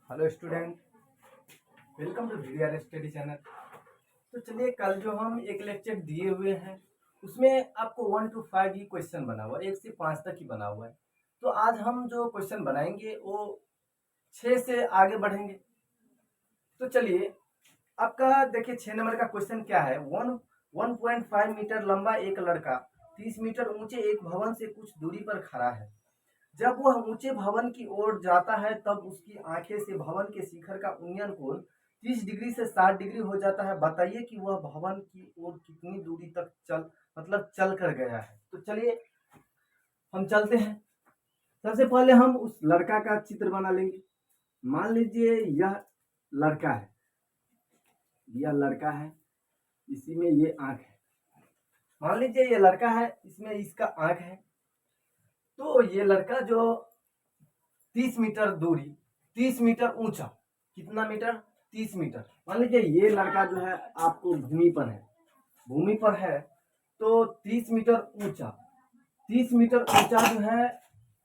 Hello student, welcome to video study channel. तो चलिए, कल जो हम एक लेक्चर दिए हुए हैं उसमें आपको 1 to 5 ही क्वेश्चन बना हुआ है, 1 से 5 तक ही बना हुआ है। तो आज हम जो क्वेश्चन बनाएंगे वो 6 से आगे बढ़ेंगे। तो चलिए, आपका देखिए 6 नंबर का क्वेश्चन क्या है। 1.5 मीटर लंबा एक लड़का 30 मीटर ऊंचे एक भवन से कुछ दूरी पर खड़ा है। जब वह ऊंचे भवन की ओर जाता है तब उसकी आंखें से भवन के शिखर का उन्नयन कोण 30 डिग्री से 60 डिग्री हो जाता है। बताइए कि वह भवन की ओर कितनी दूरी तक चल कर गया है। तो चलिए हम चलते हैं। सबसे पहले हम उस लड़का का चित्र बना लेंगे। मान लीजिए यह लड़का है, इसी में ये आंख है। मान लीजिए ये लड़का है, इसमें इसका आंख है। तो ये लड़का जो 30 मीटर दूरी, 30 मीटर ऊंचा, कितना मीटर? 30 मीटर। मान लीजिए ये लड़का जो है आपको भूमि पर है तो 30 मीटर ऊंचा, 30 मीटर ऊंचा जो है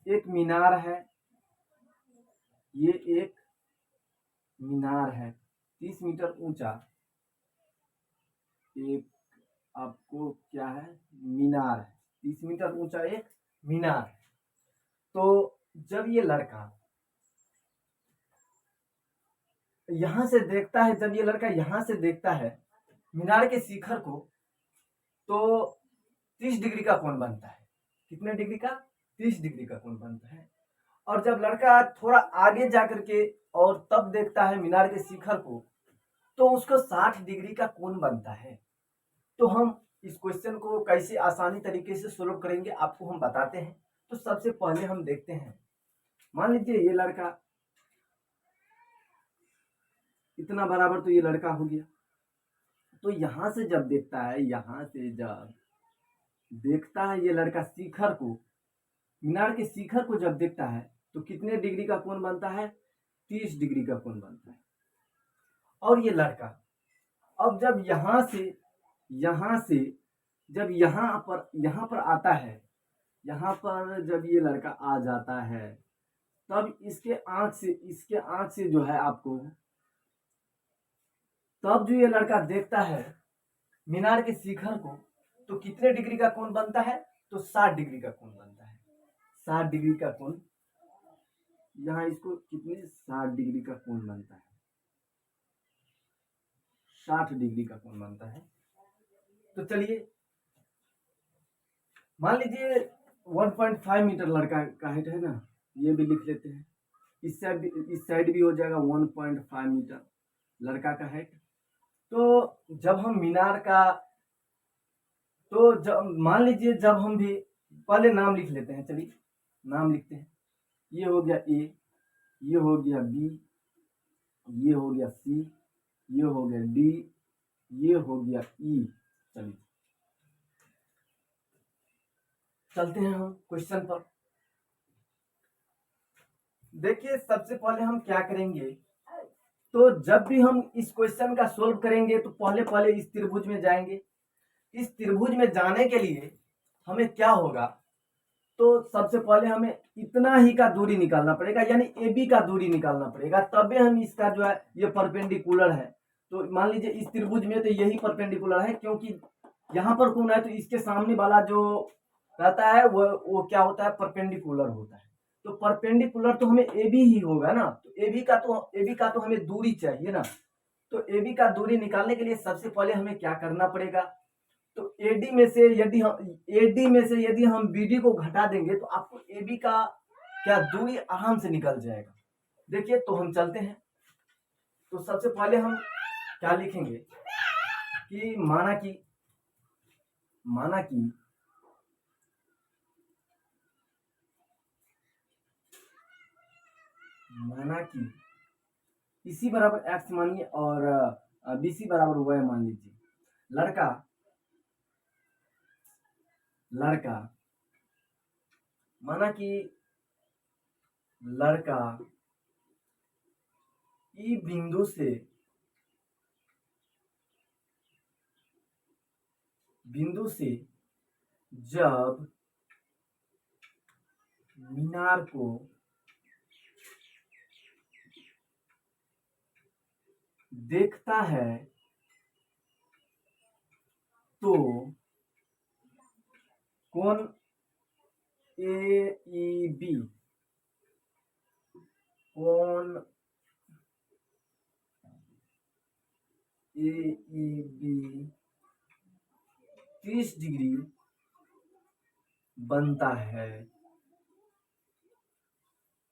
एक मीनार है। ये एक मीनार है 30 मीटर ऊंचा। एक आपको क्या है? मीनार है 30 मीटर ऊंचा, एक मीनार है। तो जब ये लड़का यहां से देखता है, जब ये लड़का यहां से देखता है मीनार के शिखर को, तो 30 डिग्री का कोण बनता है। कितने डिग्री का? 30 डिग्री का कोण बनता है। और जब लड़का थोड़ा आगे जाकर के और तब देखता है मीनार के शिखर को, तो उसको 60 डिग्री का कोण बनता है। तो हम इस क्वेश्चन को कैसे आसानी तरीके से सोल्व करेंगे आपको हम बताते हैं। तो सबसे पहले हम देखते हैं, मान लीजिए ये लड़का इतना बराबर, तो ये लड़का हो गया। तो यहां से जब देखता है, ये लड़का शिखर को, मीनार के शिखर को जब देखता है तो कितने डिग्री का कोण बनता है? 30 डिग्री का कोण बनता है। और ये लड़का अब जब यहां से जब यहां पर आता है, यहां पर जब ये लड़का आ जाता है, तब इसके आंख से जो है आपको, तब जो ये लड़का देखता है मीनार के शिखर को, तो कितने डिग्री का कोण बनता है? तो 60 डिग्री का कोण बनता है। 60 डिग्री का कोण, यहाँ इसको कितने 60 डिग्री का कोण बनता है। 60 डिग्री का कोण बनता है। तो चलिए, मान लीजिए 1.5 मीटर लड़का का हाइट है ना, ये भी लिख लेते हैं। इस साइड भी हो जाएगा 1.5 मीटर लड़का का हाइट। तो जब हम मीनार का, तो जब मान लीजिए, जब हम भी पहले नाम लिख लेते हैं। चलिए नाम लिखते हैं। ये हो गया ए, ये हो गया बी, ये हो गया सी, ये हो गया डी, ये हो गया ई। चलिए चलते हैं हम क्वेश्चन पर। देखिए सबसे पहले हम क्या करेंगे, तो जब भी हम इस क्वेश्चन का सोल्व करेंगे तो पहले इस त्रिभुज में जाएंगे। इस त्रिभुज में जाने के लिए हमें क्या होगा, तो सबसे पहले हमें इतना ही का दूरी निकालना पड़ेगा, यानी ए बी का दूरी निकालना पड़ेगा, तबे हम इसका जो है ये परपेंडिकुलर है। तो मान लीजिए इस त्रिभुज में तो यही परपेंडिकुलर है, क्योंकि यहाँ पर कोण है तो इसके सामने वाला जो रहता है वो क्या होता है? परपेंडिकुलर होता है। तो परपेंडिकुलर तो हमें ए बी ही होगा ना। तो ए बी का तो हमें दूरी चाहिए ना। तो ए बी का दूरी निकालने के लिए सबसे पहले हमें क्या करना पड़ेगा, तो एडी में से यदि हम बीडी को घटा देंगे तो आपको एबी का क्या दूरी आराम से निकल जाएगा। देखिए, तो हम चलते हैं। तो सबसे पहले हम क्या लिखेंगे कि माना कि इसी बराबर एक्स मानिए और बीसी बराबर वाई मान लीजिए। लड़का माना कि लड़का ई बिंदु से जब मीनार को देखता है तो कोण AEB कोण AEB 30 डिग्री बनता है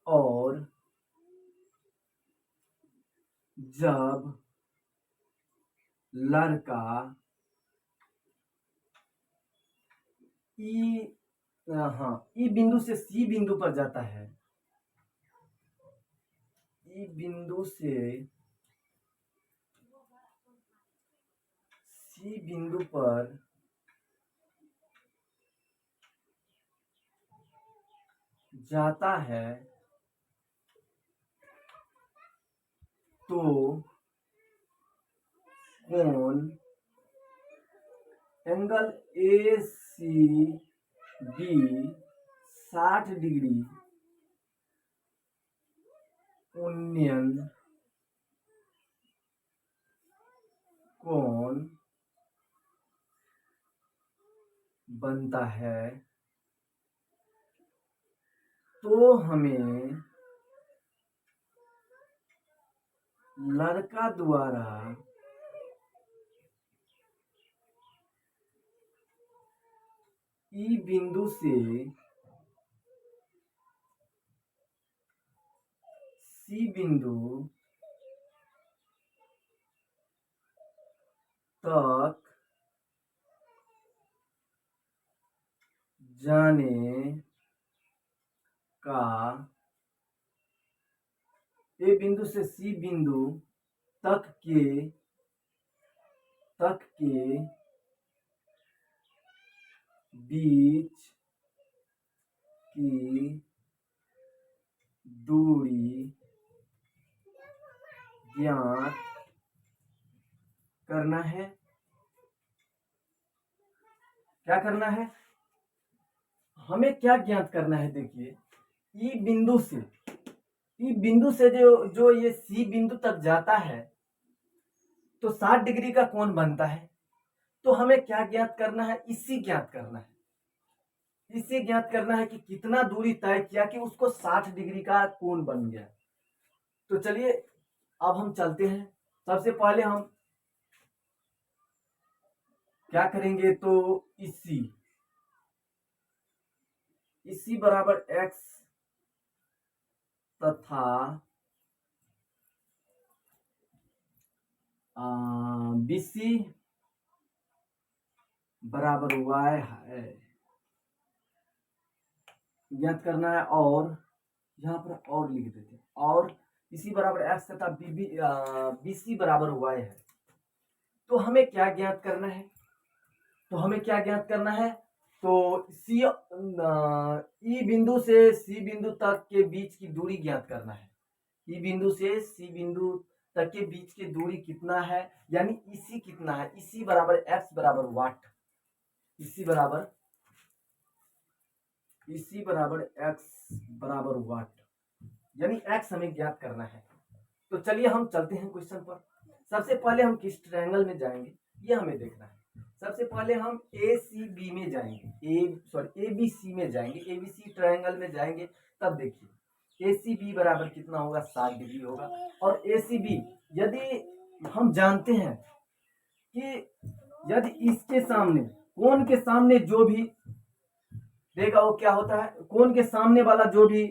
और जब लड़का ई बिंदु से सी बिंदु पर जाता है, ई बिंदु से सी बिंदु पर जाता है तो कोण एंगल ACB 60 डिग्री उन्नयन कोण बनता है। तो हमें लड़का द्वारा ई बिंदु से सी बिंदु तक जाने का ए बिंदु से सी बिंदु तक के बीच की दूरी ज्ञात करना है। क्या करना है? हमें क्या ज्ञात करना है? देखिए, ई बिंदु से जो ये सी बिंदु तक जाता है तो 60 डिग्री का कोण बनता है। तो हमें क्या ज्ञात करना है? इसी ज्ञात करना है। इसे ज्ञात करना है कि कितना दूरी तय किया कि उसको 60 डिग्री का कोण बन गया। तो चलिए अब हम चलते हैं। सबसे पहले हम क्या करेंगे? तो इसी बराबर x तथा BC बराबर y है ज्ञात करना है। और यहाँ पर और लिख देते हैं, और इसी बराबर x तथा BC बराबर y है। तो हमें क्या ज्ञात करना है? तो ई बिंदु से सी बिंदु तक के बीच की दूरी ज्ञात करना है। ई बिंदु से सी बिंदु तक के बीच की दूरी कितना है, यानी इसी कितना है? इसी बराबर x बराबर वाट, इसी बराबर x बराबर वाट, यानी x हमें ज्ञात करना है। तो चलिए हम चलते हैं क्वेश्चन पर। सबसे पहले हम किस ट्रायंगल में जाएंगे ये हमें देखना है। सबसे पहले हम ACB में जाएंगे, ABC में जाएंगे, ABC ट्रायंगल में जाएंगे। तब देखिए ACB बराबर कितना होगा? 60 डिग्री होगा। और ACB यदि हम जानते हैं कि यदि इसके सामने कोण के सामने जो भी देगा वो क्या होता है? कोण के सामने वाला जो भी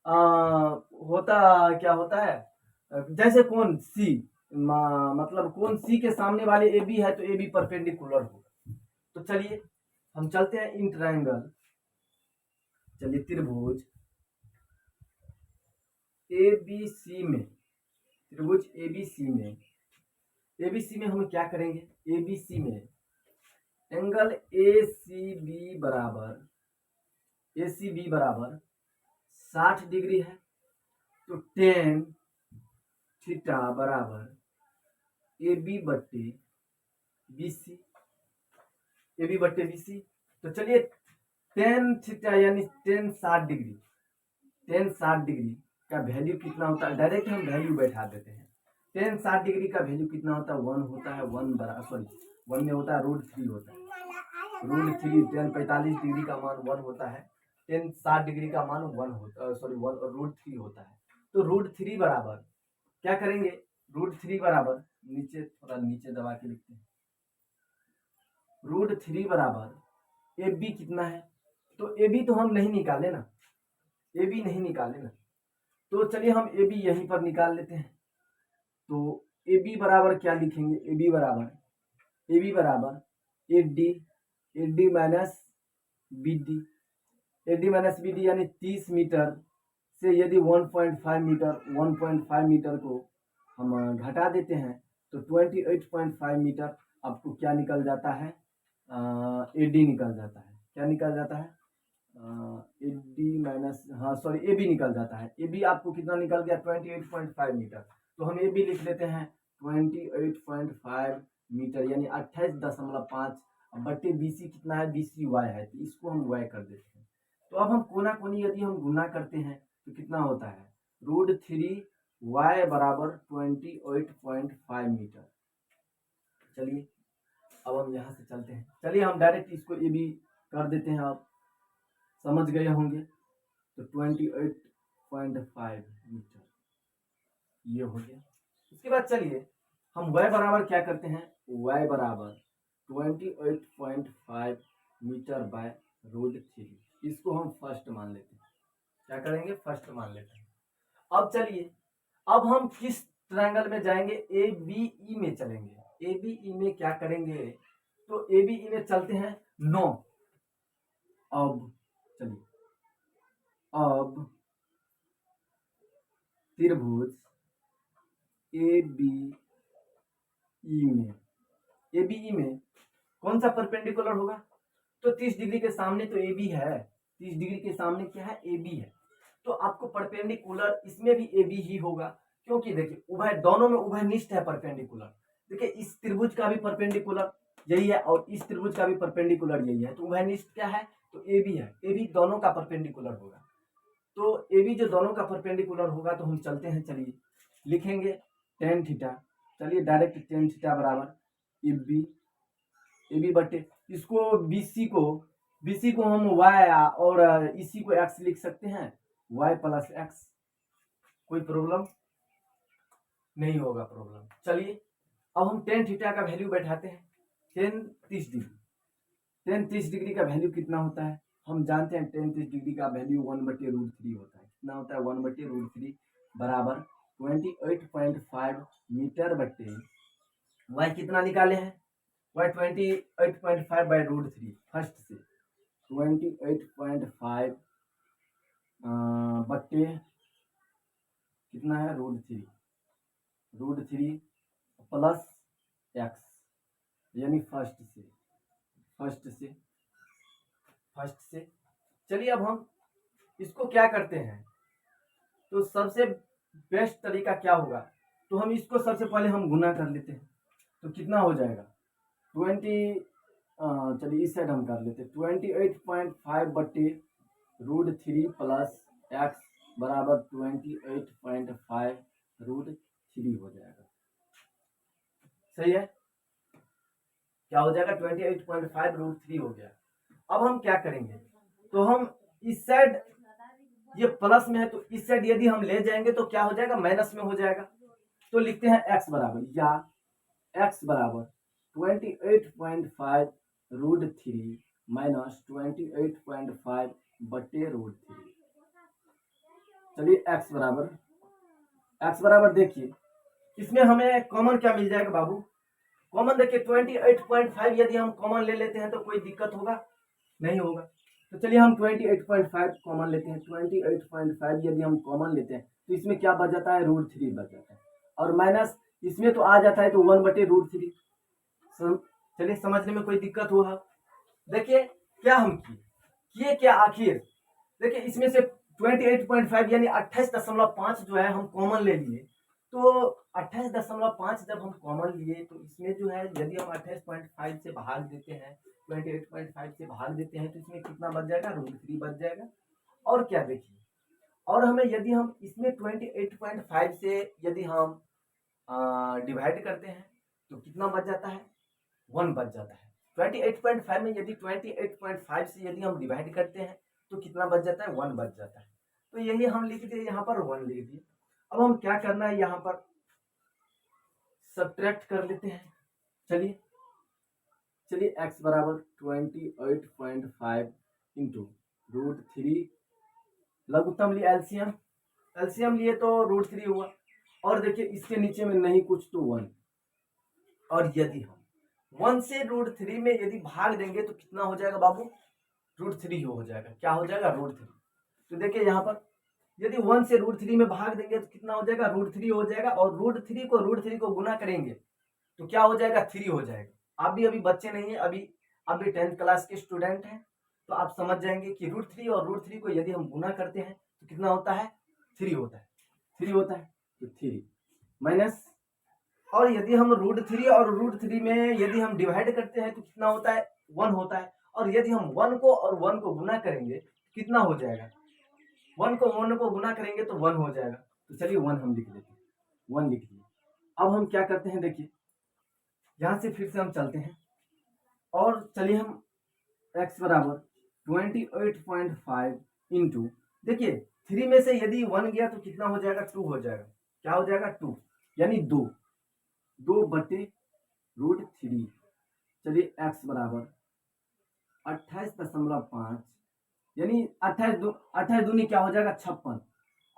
क्या होता है? जैसे कोण C, मतलब कोण C के सामने वाले AB है तो AB परपेंडिकुलर होगा। तो चलिए हम चलते हैं इन ट्रायंगल। चलिए त्रिभुज ABC में, त्रिभुज ABC में हम क्या करेंगे? ABC में एंगल ACB बराबर 60 डिग्री है। तो tan थीटा बराबर AB बट्टे BC। तो चलिए tan थीटा यानी tan 60 डिग्री का वैल्यू कितना होता है? डायरेक्ट हम वैल्यू बैठा देते हैं। टेन 60 डिग्री का वैल्यू कितना होता है, 1 होता है। 1 में होता है √3 होता है। √3 टेन 45 डिग्री का मान 1 होता है। टेन 60 डिग्री का मान 1 होता, सॉरी 1 √3 होता है। तो √3 बराबर क्या करेंगे, √3 बराबर नीचे, थोड़ा नीचे दबा के लिखते हैं। √3 बराबर ए बी कितना है, तो ए बी तो हम नहीं निकाले ना, ए बी नहीं निकाले ना, तो चलिए हम ए बी यहीं पर निकाल लेते हैं। तो ए बी बराबर क्या लिखेंगे, ए बी बराबर A D minus B D, A D minus B D यानी 30 मीटर से यदि 1.5 मीटर को हम घटा देते हैं तो 28.5 मीटर आपको क्या निकल जाता है, ए डी निकल जाता है। क्या निकल जाता है, ए डी माइनस, हाँ सॉरी ए बी निकल जाता है। ए बी आपको कितना निकल गया, 28.5 मीटर। तो हम ए बी लिख लेते हैं 28.5 मीटर यानी 28.5 बट्टे बी सी कितना है, बी सी वाई है, तो इसको हम वाई कर देते हैं। तो अब हम कोना कोनी यदि हम गुना करते हैं तो कितना होता है, √3 वाई बराबर 28.5 मीटर। चलिए अब हम यहाँ से चलते हैं, चलिए हम डायरेक्ट इसको ए बी कर देते हैं। आप समझ गए होंगे, तो 28.5 मीटर ये हो गया। उसके बाद चलिए हम y बराबर क्या करते हैं, y बराबर 28.5 मीटर बाय √3, इसको हम फर्स्ट मान लेते हैं। क्या करेंगे, फर्स्ट मान लेते हैं। अब चलिए अब हम किस ट्रायंगल में जाएंगे, ए बी ई में चलेंगे। ए बी ई में क्या करेंगे, तो ए बी ई में चलते हैं 9। अब चलिए अब त्रिभुज ए बी ई में कौन सा परपेंडिकुलर होगा, तो 30 डिग्री के सामने तो ए बी है, 30 डिग्री के सामने क्या है, ए बी है। तो आपको परपेंडिकुलर इसमें भी ए बी ही होगा, क्योंकि देखिए उभय दोनों में उभयनिष्ठ है परपेंडिकुलर। देखिए इस त्रिभुज का भी परपेंडिकुलर यही है और इस त्रिभुज का भी परपेंडिकुलर यही है, तो उभयनिष्ठ क्या है, तो ए बी है। ए बी दोनों का परपेंडिकुलर होगा, तो ए बी जो दोनों का परपेंडिकुलर होगा तो हम चलते हैं, चलिए लिखेंगे टेन थीटा। चलिए डायरेक्ट टेन थीटा बराबर ए बी बटे इसको बी सी को हम वाई और इसी को एक्स लिख सकते हैं, वाई प्लस एक्स। कोई प्रॉब्लम नहीं होगा प्रॉब्लम। चलिए अब हम टेन थीटा का वैल्यू बैठाते हैं, टेन 30 डिग्री का वैल्यू कितना होता है, हम जानते हैं टेन 30 डिग्री का वैल्यू 1/√3 होता है। कितना होता है, 1/√3 बराबर 28.5 मीटर बट्टे वाई कितना निकाले हैं, वाई 28.5 बाय √3 फर्स्ट से 28.5 बट्टे कितना है, √3 प्लस एक्स यानी फर्स्ट से। चलिए अब हम इसको क्या करते हैं, तो सबसे बेस्ट तरीका क्या होगा, तो हम इसको सबसे पहले हम गुना कर लेते हैं। तो कितना हो जाएगा 20, चलिए इस साइड हम कर लेते हैं 28.5 बट्टे √3 प्लस एक्स बराबर 28.5 √3 हो जाएगा। सही है, क्या हो जाएगा 28.5 √3 हो गया। अब हम क्या करेंगे, तो हम इस साइड ये प्लस में है तो इस साइड यदि हम ले जाएंगे तो क्या हो जाएगा, माइनस में हो जाएगा। तो लिखते हैं x बराबर 28.5 √3 माइनस 28.5 बट्टे √3। चलिए x बराबर देखिए इसमें हमें कॉमन क्या मिल जाएगा बाबू, कॉमन देखिए 28.5 यदि हम कॉमन ले लेते हैं तो कोई दिक्कत होगा, नहीं होगा। तो चलिए हम 28.5 कॉमन लेते हैं। 28.5 यदि हम कॉमन लेते हैं तो इसमें क्या बच जाता है, √3 बच जाता है, और माइनस इसमें तो आ जाता है तो 1/√3। चलिए समझने में कोई दिक्कत हुआ, देखिए क्या हम किए क्या आखिर, देखिए इसमें से 28.5 यानी 28.5 जो है हम कॉमन ले लिए। तो 28.5 जब हम कॉमन लिए तो इसमें जो है यदि हम 28.5 से भाग देते हैं, 28.5 से भाग देते हैं तो इसमें कितना बच जाएगा, √3 बच जाएगा। और क्या देखिए, और हमें यदि हम इसमें 28.5 से यदि हम डिवाइड करते हैं तो कितना बच जाता है, 1 बच जाता है। 28.5 में यदि 28.5 से यदि हम डिवाइड करते हैं तो कितना बच जाता है, 1 बच जाता है। तो यही हम लिख दिए, यहाँ पर 1 लिख दिए। अब हम क्या करना है, यहाँ पर सब्ट्रैक्ट कर लेते हैं। चलिए x बराबर 28.5 इंटू √3, लघुत्तम लिए एलसीएम लिए तो √3 हुआ, और देखिए इसके नीचे में नहीं कुछ तो 1, और यदि हम 1 से √3 में यदि भाग देंगे तो कितना हो जाएगा बाबू, √3 हो जाएगा। क्या हो जाएगा, √3। तो देखिए यहाँ पर यदि 1 से √3 में भाग देंगे तो कितना हो जाएगा, √3 हो जाएगा, और √3 को गुना करेंगे तो क्या हो जाएगा, 3 हो जाएगा। आप भी अभी बच्चे नहीं है, अभी 10th क्लास के स्टूडेंट हैं, तो आप समझ जाएंगे कि √3 और √3 को यदि हम गुना करते हैं तो कितना होता है, 3 होता है। 3 होता है तो 3 माइनस, और यदि हम √3 और √3 में यदि हम डिवाइड करते हैं तो कितना होता है, 1 होता है, और यदि हम 1 को और 1 को गुना करेंगे तो कितना हो जाएगा, 1 को गुना करेंगे तो 1 हो जाएगा। तो चलिए 1 हम लिख लेते हैं, 1 लिख लिए। अब हम क्या करते हैं, देखिए यहाँ से फिर से हम चलते हैं, और चलिए हम x बराबर 28.5 इंटू, देखिए 3 में से यदि 1 गया तो कितना हो जाएगा, 2 हो जाएगा। क्या हो जाएगा, 2, यानी 2 बटे √3। चलिए x बराबर 28.5, यानी 28 दूनी क्या हो जाएगा, 56।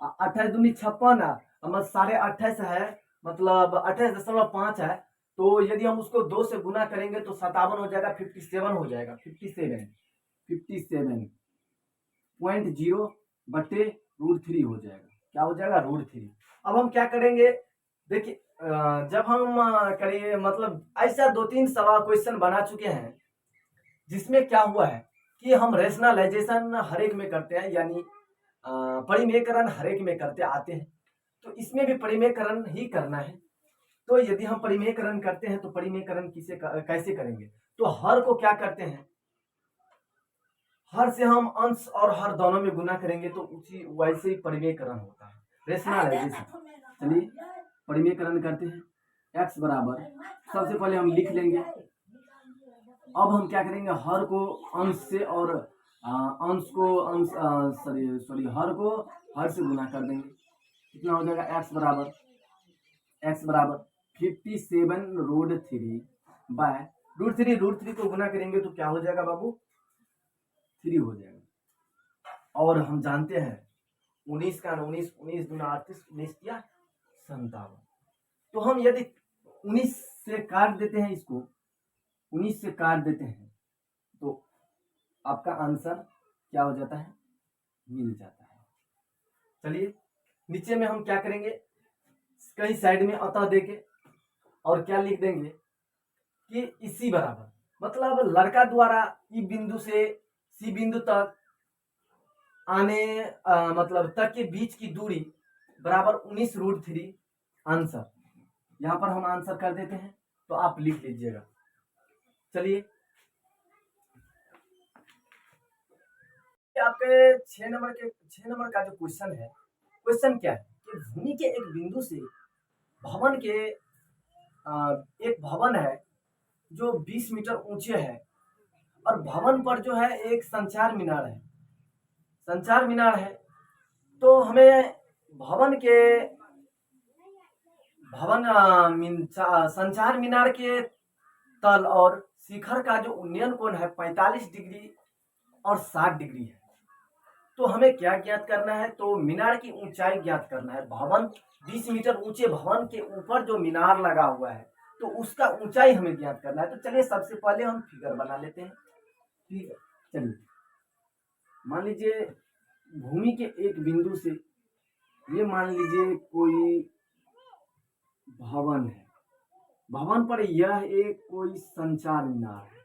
28 दूनी 56 मतलब 28.5 है, मतलब 28.5 है, तो यदि हम उसको 2 से गुना करेंगे तो 57 हो जाएगा, 57 हो जाएगा, 57.0 बटे √3 हो जाएगा। क्या हो जाएगा, √3। अब हम क्या करेंगे, देखिए जब हम करिए मतलब ऐसा 2-3 सवाल क्वेश्चन बना चुके हैं जिसमें क्या हुआ है कि हम रेशनलाइजेशन हर एक में करते हैं, यानी परिमेयकरण हर एक में करते आते हैं, तो इसमें भी परिमेयकरण ही करना है। तो यदि हम परिमेयकरण करते हैं तो परिमेयकरण कैसे करेंगे, तो हर को क्या करते हैं, हर से हम अंश और हर दोनों में गुना करेंगे तो उसी वैसे ही परिमेयकरण होता है, रेशनलाइजेशन। चलिए परिमेयकरण करते हैं, x बराबर, सबसे पहले हम लिख लेंगे। अब हम क्या करेंगे, हर को अंश से और अंश को अंश हर को हर से गुना कर देंगे। कितना हो जाएगा, x बराबर 57 बाय √3 को गुना करेंगे तो क्या हो जाएगा बाबू, 3 हो जाएगा। और हम जानते हैं 19 का 19 दूना 38, 19 क्या 57। तो हम यदि 19 से काट देते हैं, इसको 19 से काट देते हैं तो आपका आंसर क्या हो जाता है, मिल जाता है। चलिए नीचे में हम क्या करेंगे, कहीं साइड में अतः देके और क्या लिख देंगे कि इसी बराबर, मतलब लड़का द्वारा ई बिंदु से सी बिंदु तक आने मतलब तक के बीच की दूरी बराबर 19 √3 आंसर। यहां पर हम आंसर कर देते हैं, तो आप लिख लीजिएगा। चलिए आपके 6 नंबर का जो क्वेश्चन है, क्वेश्चन क्या है कि भूमि के एक बिंदु से भवन के एक भवन है जो 20 मीटर ऊंचे है, और भवन पर जो है एक संचार मीनार है। तो हमें संचार मीनार के तल और शिखर का जो उन्नयन कोण है 45 डिग्री और 60 डिग्री है। तो हमें क्या ज्ञात करना है, तो मीनार की ऊंचाई ज्ञात करना है। भवन 20 मीटर ऊंचे भवन के ऊपर जो मीनार लगा हुआ है तो उसका ऊंचाई हमें ज्ञात करना है। तो चलिए सबसे पहले हम फिगर बना लेते हैं। ठीक है, चलिए मान लीजिए भूमि के एक बिंदु से ये मान लीजिए कोई भवन है, भवन पर यह एक कोई संचार मीनार है।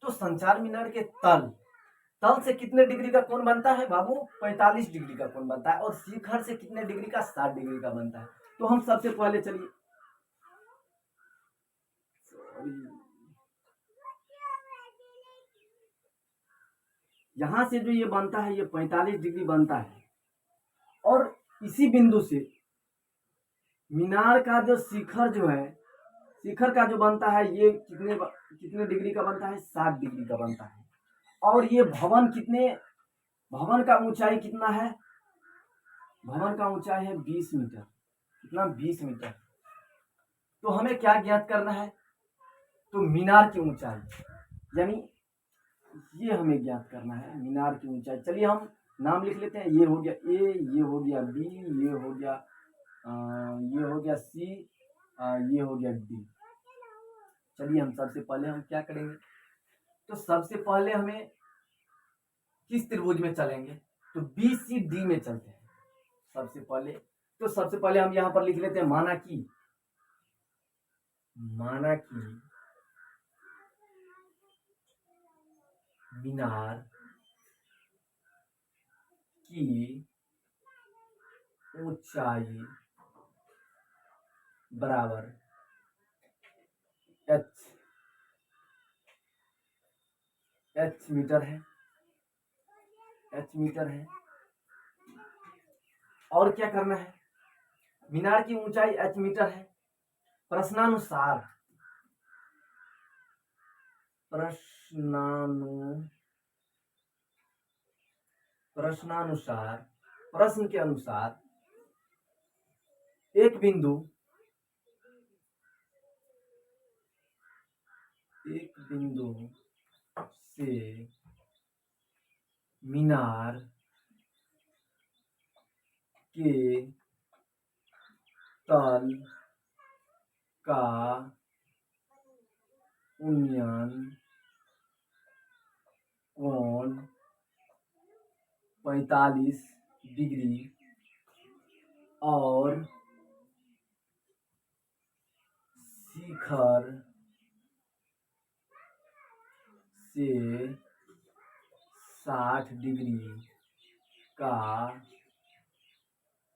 तो संचार मीनार के तल से कितने डिग्री का कोण बनता है बाबू, 45 डिग्री का कोण बनता है, और शिखर से कितने डिग्री का, 60 डिग्री का बनता है। तो हम सबसे पहले चलिए यहां से जो ये बनता है ये 45 डिग्री बनता है, और इसी बिंदु से मीनार का जो शिखर जो है, शिखर का जो बनता है ये कितने डिग्री का बनता है? 60 डिग्री का बनता है। और ये भवन का ऊंचाई कितना है? भवन का ऊंचाई है 20 मीटर। कितना? 20 मीटर। तो हमें क्या ज्ञात करना है? तो मीनार की ऊंचाई, यानी ये हमें ज्ञात करना है, मीनार की ऊंचाई। चलिए हम नाम लिख लेते हैं। ये हो गया ए, ये हो गया बी, ये हो गया ये हो गया सी, ये हो गया डी। चलिए हम सबसे पहले हम क्या करेंगे? तो सबसे पहले हमें किस त्रिभुज में चलेंगे? तो बी सी डी में चलते हैं सबसे पहले। तो सबसे पहले हम यहां पर लिख लेते हैं, माना कि मीनार की ऊंचाई बराबर एच मीटर है। और क्या करना है? मीनार की ऊंचाई एच मीटर है। प्रश्नानुसार प्रश्न के अनुसार एक बिंदु से मीनार के तल का उन्नयन कोण 45 डिग्री और शिखर से 60 डिग्री का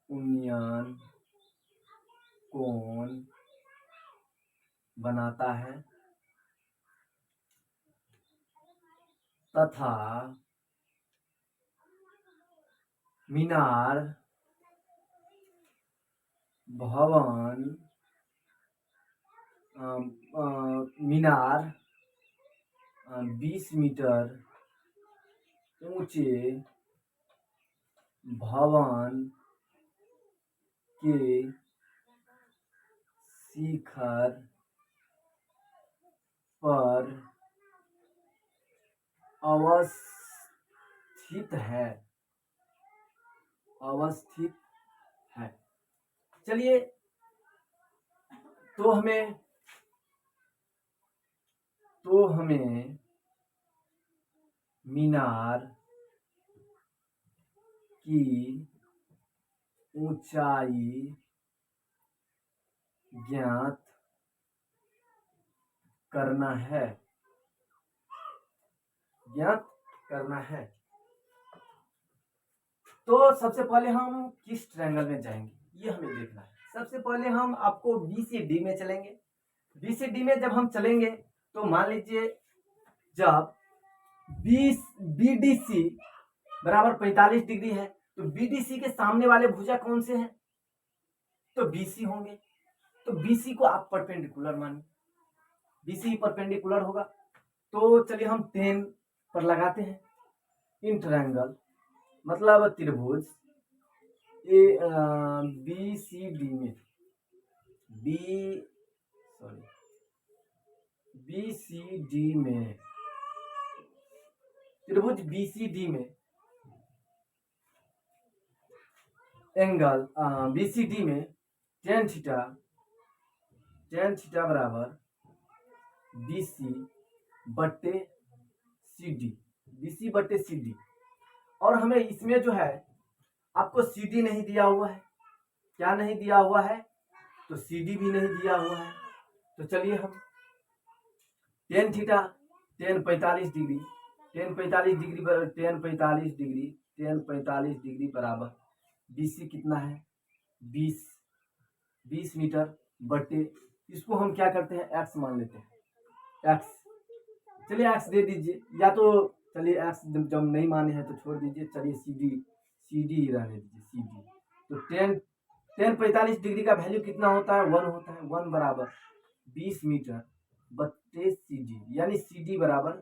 उन्नयन कोण बनाता है तथा मीनार भवन 20 मीटर ऊंचे भवन के शिखर पर अवस्थित है। चलिए तो हमें मीनार की ऊंचाई ज्ञात करना है। तो सबसे पहले हम किस ट्रायंगल में जाएंगे ये हमें देखना है। सबसे पहले हम आपको बी से डी में चलेंगे। बी से डी में जब हम चलेंगे तो मान लीजिए जब BDC बराबर 45 डिग्री है तो BDC के सामने वाले भुजा कौन से हैं? तो BC होंगे। तो BC को आप परपेंडिकुलर मानिए, BC परपेंडिकुलर होगा। तो चलिए हम 10 पर लगाते हैं। इन ट्रायंगल मतलब त्रिभुज BCD में त्रिभुज BCD में एंगल BCD में tan थीटा बराबर BC बट्टे CD। और हमें इसमें जो है आपको CD नहीं दिया हुआ है। क्या नहीं दिया हुआ है? तो CD भी नहीं दिया हुआ है। तो चलिए हम tan थीटा tan 45 डिग्री बराबर BC कितना है? 20 मीटर बटे, इसको हम क्या करते हैं? x मान लेते हैं। x, चलिए x दे दीजिए, या तो चलिए x जब नहीं माने हैं तो छोड़ दीजिए। चलिए CD रहने दीजिए CD। तो tan 45 डिग्री का वैल्यू कितना होता है, 1 होता है। 1 बराबर 20 मीटर बट्टे CD, यानी CD बराबर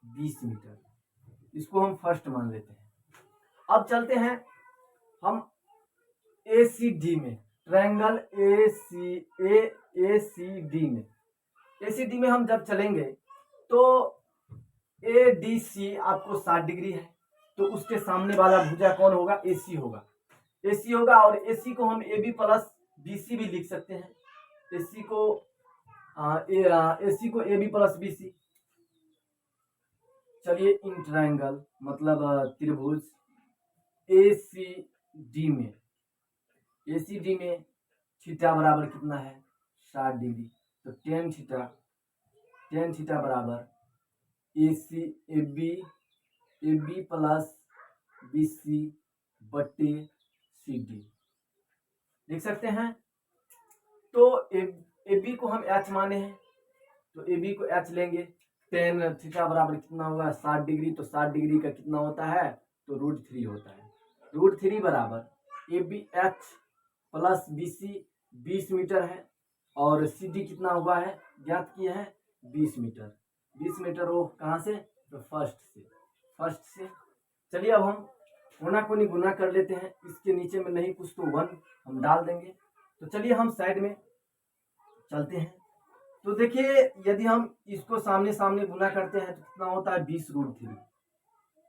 20 मीटर। इसको हम फर्स्ट मान लेते हैं। अब चलते हैं हम ACD में, ट्रायंगल ACD में हम जब चलेंगे तो ADC आपको 60 डिग्री है, तो उसके सामने वाला भुजा कौन होगा, AC होगा। AC होगा, और AC को हम AB प्लस BC भी लिख सकते हैं। AC को AB प्लस BC। चलिए इन ट्रायंगल मतलब त्रिभुज ACD में थीटा बराबर कितना है, 60 डिग्री। तो टेन थीटा बराबर AB प्लस BC बट्टे CD लिख सकते हैं। तो AB को हम H माने हैं, तो AB को H लेंगे। टेन थीटा बराबर कितना होगा, 60 डिग्री। तो 60 डिग्री का कितना होता है, तो √3 होता है। √3 बराबर ABH प्लस BC 20 मीटर है, और CD कितना हुआ है, ज्ञात किया है 20 मीटर। 20 मीटर वो कहाँ से, तो फर्स्ट से। चलिए अब हम कोना कोनी गुना कर लेते हैं। इसके नीचे में नहीं कुछ तो 1 हम डाल देंगे। तो चलिए हम साइड में चलते हैं। तो देखिए यदि हम इसको सामने सामने गुना करते हैं तो कितना होता है,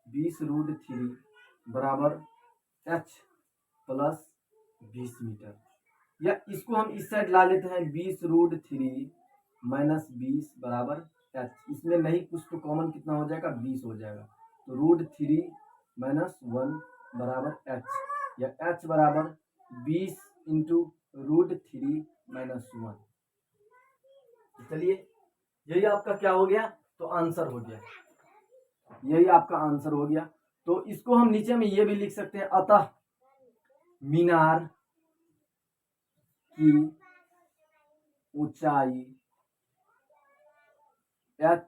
20√3 बराबर H प्लस 20 मीटर। या इसको हम इस साइड ला लेते हैं, 20√3 माइनस 20 बराबर H। इसमें नहीं कुछ तो कॉमन कितना हो जाएगा, 20 हो जाएगा। तो √3 माइनस 1 बराबर H, या H बराबर 20 इंटू √3 माइनस 1। चलिए यही आपका क्या हो गया, तो आंसर हो गया। यही आपका आंसर हो गया। तो इसको हम नीचे में ये भी लिख सकते हैं, अतः मीनार की ऊंचाई H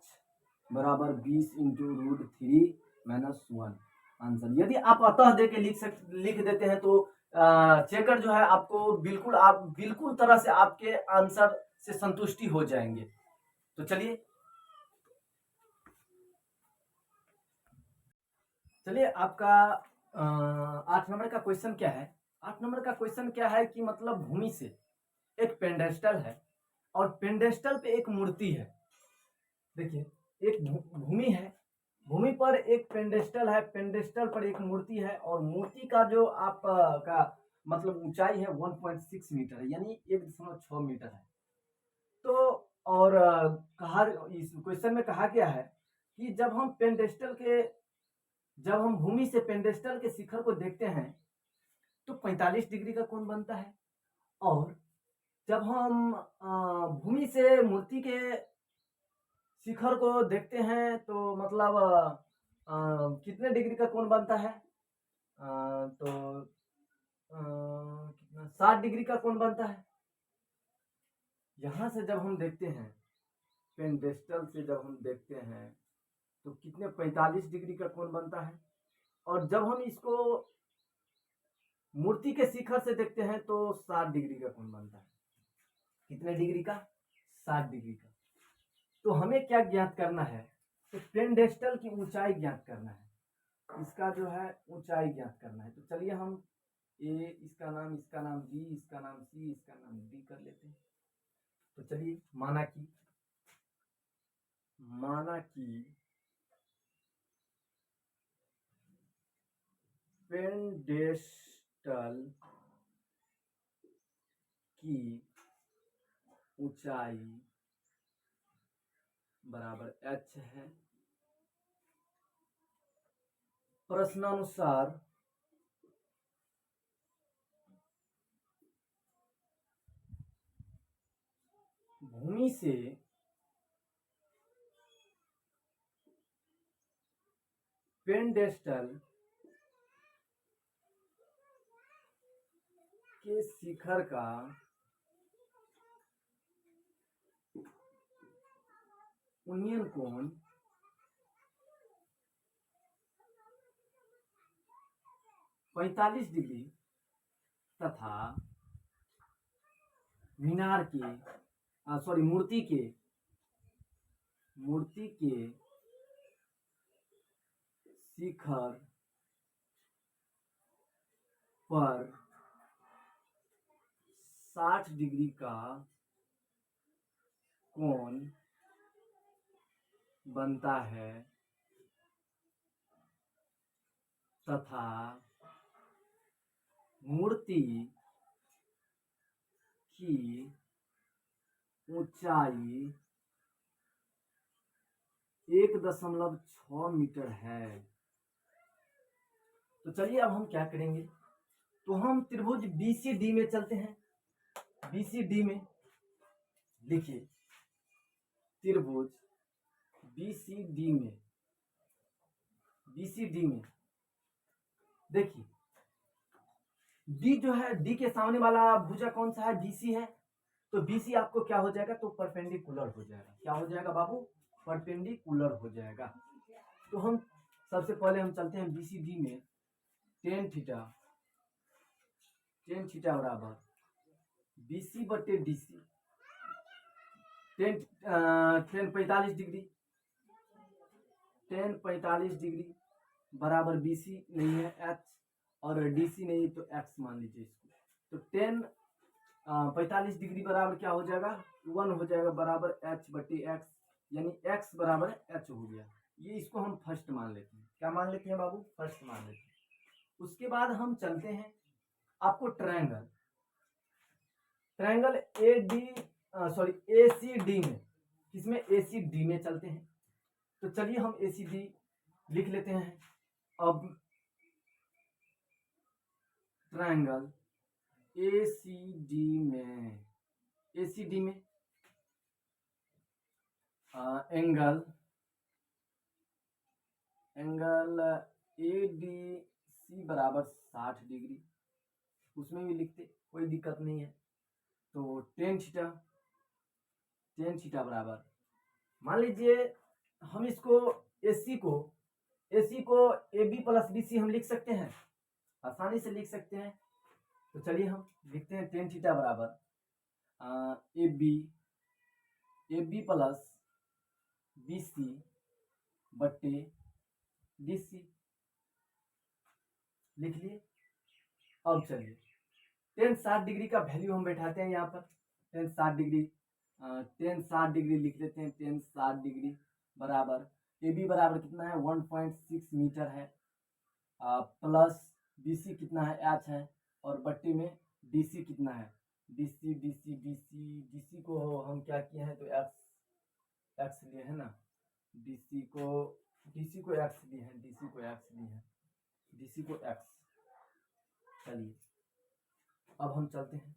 बराबर 20 इंटू √3 माइनस 1 आंसर। यदि आप अतः दे के लिख देते हैं तो चेकर जो है आपको बिल्कुल तरह से आपके आंसर से संतुष्टि हो जाएंगे। तो चलिए आपका 8 नंबर का क्वेश्चन क्या है। 8 नंबर का क्वेश्चन क्या है कि मतलब भूमि से एक पेंडेस्टल है, और पेंडेस्टल पे एक मूर्ति है। देखिए एक भूमि है, भूमि पर एक पेंडेस्टल है, पेंडेस्टल पर एक मूर्ति है, और मूर्ति का जो का मतलब ऊंचाई है 1.6 मीटर है, यानी 1.6 मीटर है। तो और कहा इस क्वेश्चन में कहा गया है कि जब हम भूमि से पेंडेस्टल के शिखर को देखते हैं तो 45 डिग्री का कोण बनता है, और जब हम भूमि से मूर्ति के शिखर को देखते हैं तो मतलब कितने डिग्री का कोण बनता है, तो कितना 60 डिग्री का कोण बनता है। यहां से जब हम देखते हैं, पेंडेस्टल से जब हम देखते हैं तो कितने 45 डिग्री का कोण बनता है, और जब हम इसको मूर्ति के शिखर से देखते हैं तो 60 डिग्री का कोण बनता है। कितने डिग्री का, 60 डिग्री का। तो हमें क्या ज्ञात करना है, तो पेंडेस्टल की ऊंचाई ज्ञात करना है, इसका जो है ऊंचाई ज्ञात करना है। तो चलिए हम ए इसका नाम बी, इसका नाम सी, इसका नाम डी कर लेते हैं। तो चलिए माना कि पेंडेस्टल की ऊंचाई बराबर H है। प्रश्नानुसार भूमि से पेंडेस्टल के शिखर का उन्नयन कोण 45 डिग्री तथा मीनार के सॉरी मूर्ति के शिखर पर 60 डिग्री का कोण बनता है तथा मूर्ति की ऊंचाई 1.6 मीटर है। तो चलिए अब हम क्या करेंगे, तो हम त्रिभुज BCD में चलते हैं। BCD में देखिए, त्रिभुज BCD में देखिए, डी जो है, डी के सामने वाला भुजा कौन सा है, BC है। तो BC आपको क्या हो जाएगा, तो परपेंडिकुलर हो जाएगा। क्या हो जाएगा बाबू, परपेंडिकुलर हो जाएगा। तो हम सबसे पहले हम चलते हैं BCD में, टेन थीटा बराबर BC बटे DC, ten 45 degree, ten 45 degree बराबर BC नहीं है H, और DC नहीं तो X मान लीजिए इसको। तो टेन 45 डिग्री बराबर क्या हो जाएगा, 1 हो जाएगा, बराबर H बटे X, यानी X बराबर H हो गया। ये इसको हम फर्स्ट मान लेते हैं। क्या मान लेते हैं बाबू, फर्स्ट मान लेते हैं। उसके बाद हम चलते हैं आपको ट्रायंगल ACD में, किसमें, ACD में चलते हैं। तो चलिए हम ACD लिख लेते हैं। अब ट्रायंगल ACD में एंगल ADC बराबर 60 डिग्री, उसमें भी लिखते, कोई दिक्कत नहीं है। तो टेन थीटा बराबर, मान लीजिए हम इसको AC को AB प्लस BC हम लिख सकते हैं, आसानी से लिख सकते हैं। तो चलिए हम लिखते हैं टेन थीटा बराबर AB प्लस BC बट्टे DC, लिख लिए। अब चलिए टेन 60 डिग्री का वैल्यू हम बैठाते हैं यहाँ पर। टेन 60 डिग्री लिख लेते हैं। टेन 60 डिग्री बराबर AB बराबर कितना है, 1.6 मीटर है, प्लस BC कितना है, H है, और बट्टी में DC कितना है, DC को हम क्या किए हैं, तो X लिए है ना, DC को X लिए हैं, DC को X। चलिए अब हम चलते हैं।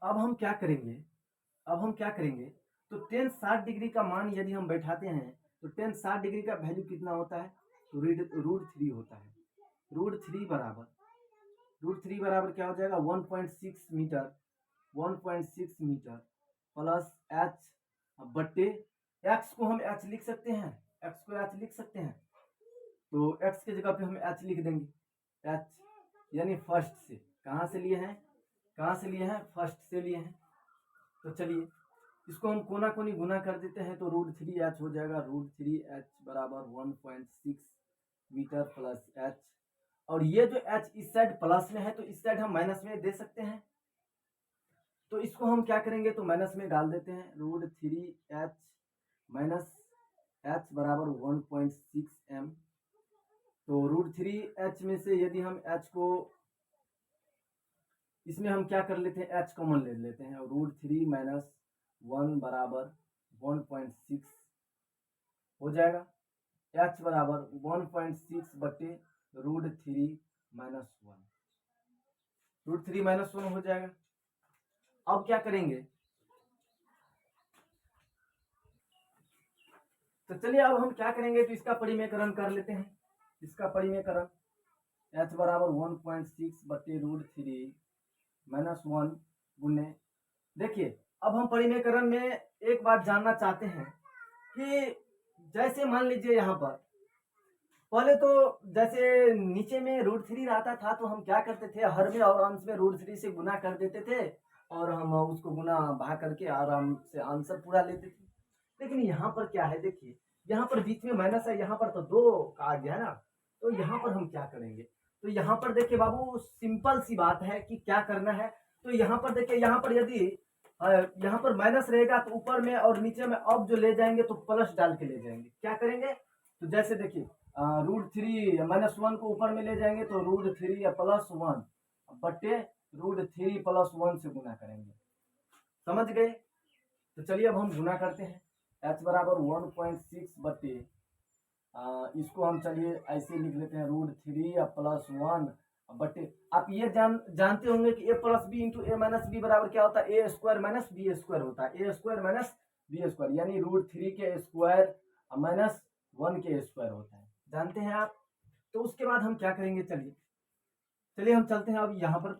अब हम क्या करेंगे, तो टेन 60 डिग्री का मान यदि हम बैठाते हैं, तो टेन 60 डिग्री का वैल्यू कितना होता है, तो √3 होता है। √3 बराबर क्या हो जाएगा, 1.6 मीटर प्लस H बट्टे X को हम H लिख सकते हैं। तो X की जगह पे हम H लिख देंगे, H यानी फर्स्ट से। कहाँ से लिए हैं, फर्स्ट से लिए हैं। तो चलिए इसको हम कोना कोनी गुना कर देते हैं, तो √3H हो जाएगा। √3H बराबर 1.6 मीटर प्लस H, और ये जो H इस साइड प्लस में है, तो इस साइड हम माइनस में दे सकते हैं। तो इसको हम क्या करेंगे, तो माइनस में डाल देते हैं। √3H माइनस H बराबर 1.6 m। तो √3H में से यदि हम H को, इसमें हम क्या कर लेते हैं, H कॉमन ले लेते हैं, √3 माइनस 1 बराबर 1.6 हो जाएगा। H बराबर 1.6 बटे √3 माइनस 1, √3 माइनस 1 हो जाएगा। अब क्या करेंगे, तो चलिए अब हम क्या करेंगे, तो इसका परिमेयकरण कर लेते हैं। H बराबर 1.6 बटे √3 माइनस 1 गुने, देखिए अब हम परिमेयकरण में एक बात जानना चाहते हैं कि जैसे मान लीजिए यहाँ पर पहले तो जैसे नीचे में √3 रहता था तो हम क्या करते थे, हर में और अंश में √3 से गुना कर देते थे और हम उसको गुना भाग करके आराम से आंसर पूरा लेते थे। लेकिन यहाँ पर क्या है, देखिए यहाँ पर बीच में माइनस है, यहाँ पर तो 2 का आ गया ना, तो यहाँ पर हम क्या करेंगे, तो यहाँ पर देखिए बाबू सिंपल सी बात है कि क्या करना है। तो यहाँ पर देखिए, यहाँ पर यदि यहाँ पर माइनस रहेगा तो ऊपर में और नीचे में अब जो ले जाएंगे तो प्लस डाल के ले जाएंगे। क्या करेंगे, तो जैसे देखिए √3 -1 को ऊपर में ले जाएंगे तो √3 या +1 बट्टे √3 +1 से गुना करेंगे। समझ गए? तो चलिए अब हम गुना करते हैं। h बराबर 1.6 बट्टे इसको हम चलिए ऐसे लिख लेते हैं √3 या +1 बट्टे, आप ये जानते होंगे कि a plus B into A minus B बराबर क्या होता है, A square minus B square होता है, A square minus B square, यानी √3 के स्क्वायर माइनस 1 के स्क्वायर होता है, जानते हैं आप। तो उसके बाद हम क्या करेंगे, चलिए हम चलते हैं अब यहाँ पर,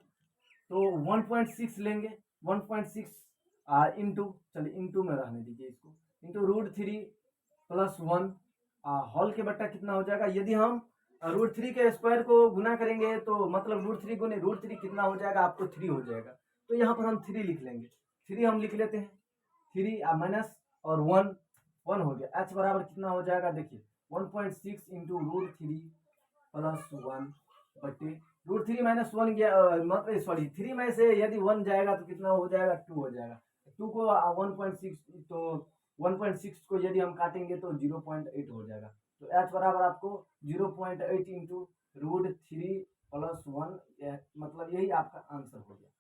तो 1.6 लेंगे, 1.6 इंटू, चलिए इंटू में रहने दीजिए इसको, इंटू √3 +1 होल के बट्टा कितना हो जाएगा, यदि हम √3 के स्क्वायर को गुना करेंगे तो मतलब √3 गुने √3 कितना हो जाएगा, आपको 3 हो जाएगा। तो यहाँ पर हम 3 लिख लेंगे, 3 हम लिख लेते हैं, 3 माइनस और 1 हो गया। h बराबर कितना हो जाएगा, देखिए 1.6 इंटू √3 +1 बट्टे √3 - 1 गया, मतलब सॉरी 3 में से यदि 1 जाएगा तो कितना हो जाएगा, 2 हो जाएगा। 2 को 1.6 तो 1.6 को यदि हम काटेंगे तो 0.8 हो जाएगा। तो h बराबर आपको 0.8 इंटू √3 +1, मतलब यही आपका आंसर हो गया।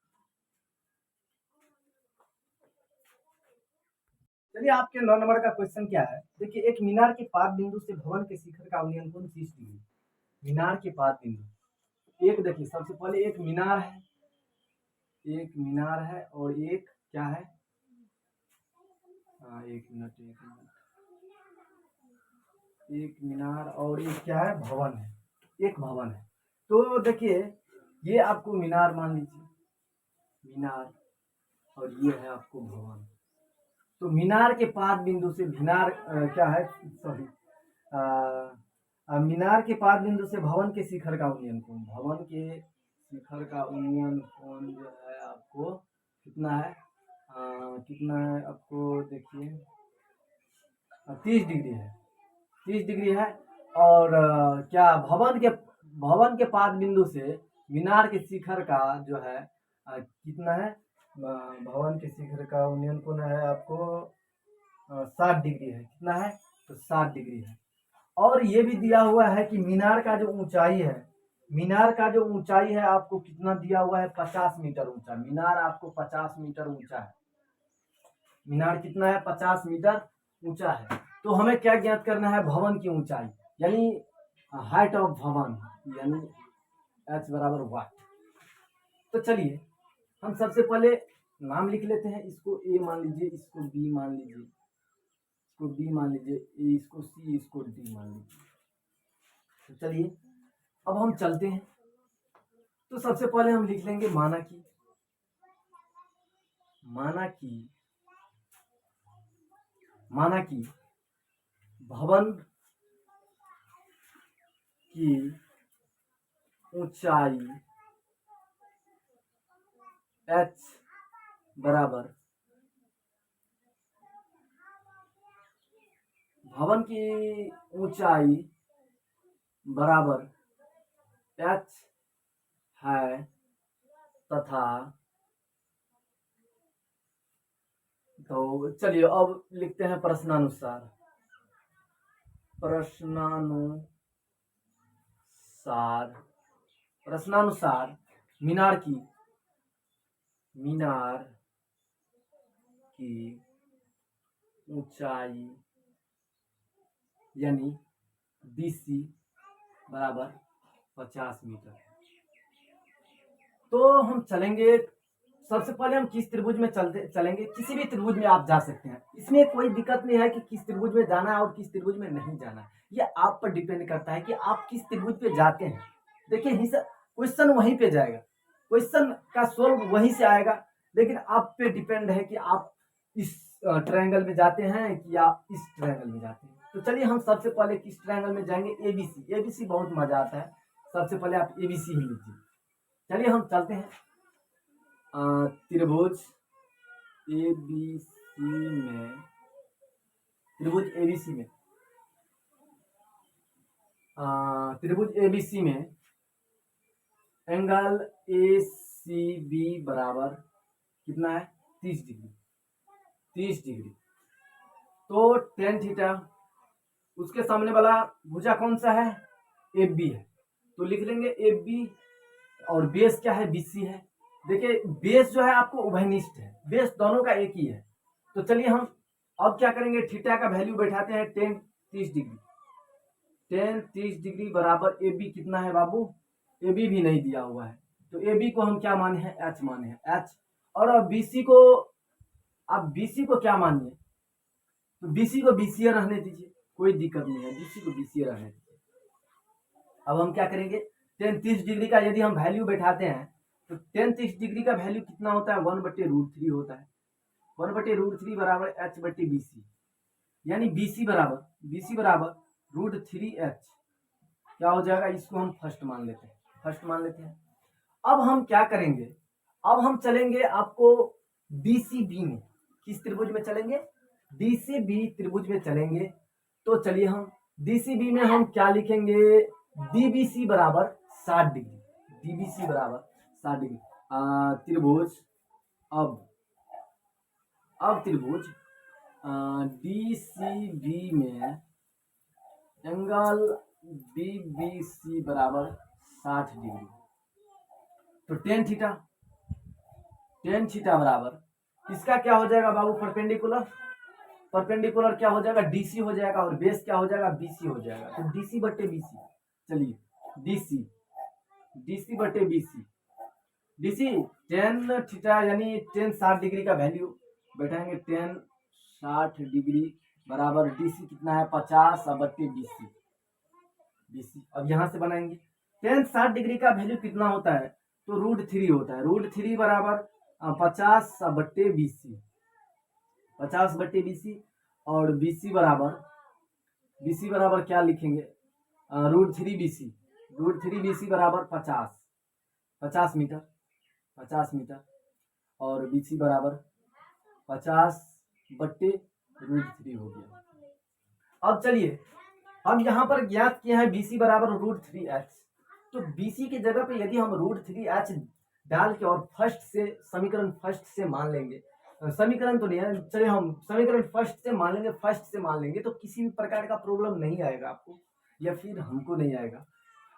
चलिए आपके 9 नंबर का क्वेश्चन क्या है, देखिए एक मीनार के पाद बिंदु से भवन के शिखर का उन्नयन कोण 30 डिग्री। मीनार के पाद बिंदु, एक देखिए सबसे पहले एक मीनार है, एक मीनार है और एक क्या है, एक मिनट, एक मीनार और एक क्या है, भवन है, एक भवन है। तो देखिए ये आपको मीनार मान लीजिए, मीनार, और ये है आपको भवन। तो मीनार के पाद बिंदु से मीनार क्या है, सॉरी मीनार के पाद बिंदु से भवन के शिखर का उन्नयन कोण, भवन के शिखर का उन्नयन कोण जो है आपको कितना है, कितना है आपको, देखिए 30 डिग्री है, 30 डिग्री है। और क्या भवन के पाद बिंदु से मीनार के शिखर का जो है कितना है, भवन के शिखर का उन्नयन कोण है आपको 60 डिग्री है, कितना है, तो 60 डिग्री है। और ये भी दिया हुआ है कि मीनार का जो ऊंचाई है, मीनार का जो ऊंचाई है आपको कितना दिया हुआ है, 50 मीटर ऊंचा, मीनार आपको 50 मीटर ऊंचा है, मीनार कितना है, 50 मीटर ऊंचा है। तो हमें क्या ज्ञात करना है, भवन की ऊंचाई, यानी हाइट ऑफ भवन, यानी h बराबर वाट। तो चलिए हम सबसे पहले नाम लिख लेते हैं, इसको a मान लीजिए, इसको b मान लीजिए, इसको b मान लीजिए, इसको c, इसको d मान लीजिए। तो चलिए अब हम चलते हैं। तो सबसे पहले हम लिख लेंगे माना कि भवन की ऊंचाई h बराबर, भवन की ऊंचाई बराबर h है तथा, तो चलिए अब लिखते हैं प्रश्नानुसार मीनार की ऊंचाई यानी BC बराबर 50 मीटर। तो हम चलेंगे, सबसे पहले हम किस त्रिभुज में चलेंगे, किसी भी त्रिभुज में आप जा सकते हैं, इसमें कोई दिक्कत नहीं है कि किस त्रिभुज में जाना है और किस त्रिभुज में नहीं जाना है, ये आप पर डिपेंड करता है कि आप किस त्रिभुज पे जाते हैं। देखिए क्वेश्चन वहीं पे जाएगा, क्वेश्चन का सोल्व वहीं से आएगा, लेकिन आप पे डिपेंड है कि आप इस ट्रायंगल में जाते हैं कि आप इस ट्रायंगल में जाते हैं। तो चलिए हम सबसे पहले किस ट्रायंगल में जाएंगे, एबीसी। एबीसी बहुत मजा आता है, सबसे पहले आप एबीसी ही लीजिए। चलिए हम चलते हैं त्रिभुज एबीसी में, त्रिभुज एबीसी में त्रिभुज एबीसी में एंगल ए सी बी बराबर कितना है, 30 डिग्री। 30 डिग्री तो टेन थीटा, उसके सामने वाला भुजा कौन सा है, एफ बी है, तो लिख लेंगे एफ बी। और बेस क्या है, बीसी है। देखिए बेस जो है आपको उभयनिष्ठ है, बेस दोनों का एक ही है। तो चलिए हम अब क्या करेंगे, थीटा का वैल्यू बैठाते हैं 10 30 डिग्री। 10 30 डिग्री बराबर ए बी कितना है बाबू, ए बी भी नहीं दिया हुआ है, तो ए बी को हम क्या माने हैं, एच माने हैं, एच। और अब बीसी को, आप बीसी को क्या मानिए, तो बीसी को बीसीए रहने दीजिए, कोई दिक्कत नहीं है, बीसी को बीसीए रहने दीजिए। अब हम क्या करेंगे, 10 30 डिग्री का यदि हम वैल्यू बैठाते हैं तो 10 30 डिग्री का वैल्यू कितना होता है, 1/√3 होता है। 1/√3 बराबर h/BC, यानी BC बराबर √3h। क्या हो जाएगा, इसको हम फर्स्ट मान लेते हैं। अब हम क्या करेंगे, अब हम चलेंगे आपको DCB में। किस त्रिभुज में चलेंगे, DCB त्रिभुज में चलेंगे। तो चलिए हम DCB में हम क्या लिखेंगे, DBC बराबर 60 डिग्री। DBC बराबर 60 डिग्री त्रिभुज, अब त्रिभुज DCB में एंगल BBC बराबर 60 डिग्री। तो टेन थीटा बराबर इसका क्या हो जाएगा बाबू, परपेंडिकुलर क्या हो जाएगा, DC हो जाएगा, और बेस क्या हो जाएगा, BC हो जाएगा। तो DC/BC, चलिए DC/BC, DC 10 थीटा यानी 10 60 डिग्री का वैल्यू बैठाएंगे, 10 60 डिग्री बराबर DC कितना है, 50/BC। BC अब यहां से बनाएंगे, 10 60 डिग्री का वैल्यू कितना होता है, तो √3 होता है। √3 बराबर 50/BC, 50/BC। और BC बराबर क्या लिखेंगे, √3BC बराबर 50 मीटर। और BC बराबर 50/√3 हो गया। अब चलिए हम यहाँ पर ज्ञात किया है BC बराबर √3h। तो BC की जगह पे यदि हम √3h डाल के और समीकरण फर्स्ट से मान लेंगे, समीकरण तो नहीं है, चलिए हम समीकरण फर्स्ट से मान लेंगे, तो किसी भी प्रकार का प्रॉब्लम नहीं आएगा आपको, या फिर हमको नहीं आएगा,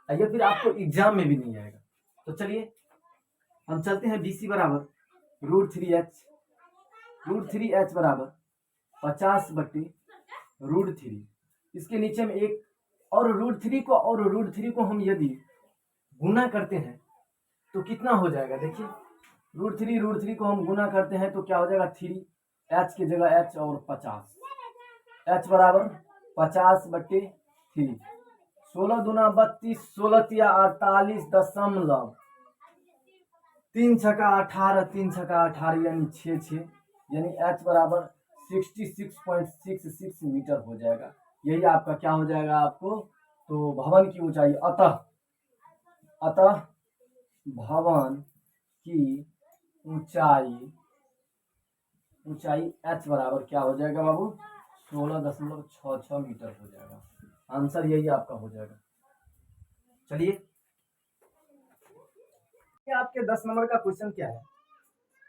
या फिर आपको एग्जाम में भी नहीं आएगा। तो चलिए हम चलते हैं, BC बराबर √3h बराबर 50/√3। इसके नीचे में एक और √3 को हम यदि गुना करते हैं तो कितना हो जाएगा, देखिए √3 को हम गुना करते हैं तो क्या हो जाएगा, 3 h की जगह h और 50, h बराबर 50/3। 16 दूना 32, 16 तिया 48 3 छका 18, 3 छका 18 यानी 6 यानी h बराबर 66.66 मीटर हो जाएगा। यही आपका क्या हो जाएगा आपको, तो भवन की ऊंचाई, अतः भवन की ऊंचाई h बराबर क्या हो जाएगा बाबू, 16.66 मीटर हो जाएगा। आंसर यही आपका हो जाएगा। चलिए आपके 10 नंबर का क्वेश्चन क्या है,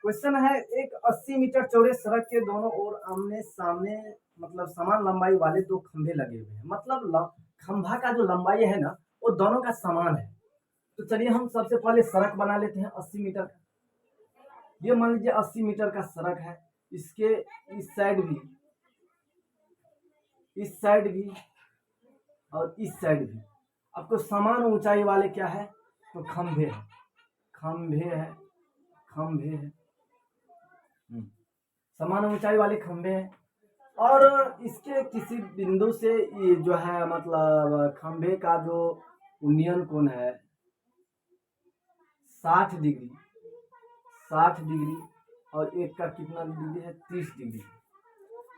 क्वेश्चन है एक 80 मीटर चौड़े सड़क के दोनों ओर आमने सामने मतलब समान लंबाई वाले 2 खंभे लगे हुए हैं। मतलब खंभा का जो लंबाई है ना वो दोनों का समान है। तो चलिए हम सबसे पहले सड़क बना लेते हैं 80 मीटर का। ये मान लीजिए 80 मीटर का सड़क है, इसके इस साइड भी और इस साइड भी आपको समान ऊंचाई वाले क्या है, तो खंभे है। समान ऊंचाई वाले खंभे हैं। और इसके किसी बिंदु से ये जो है मतलब खंभे का जो उन्नयन कोण है 60 डिग्री और एक का कितना डिग्री है, 30 डिग्री।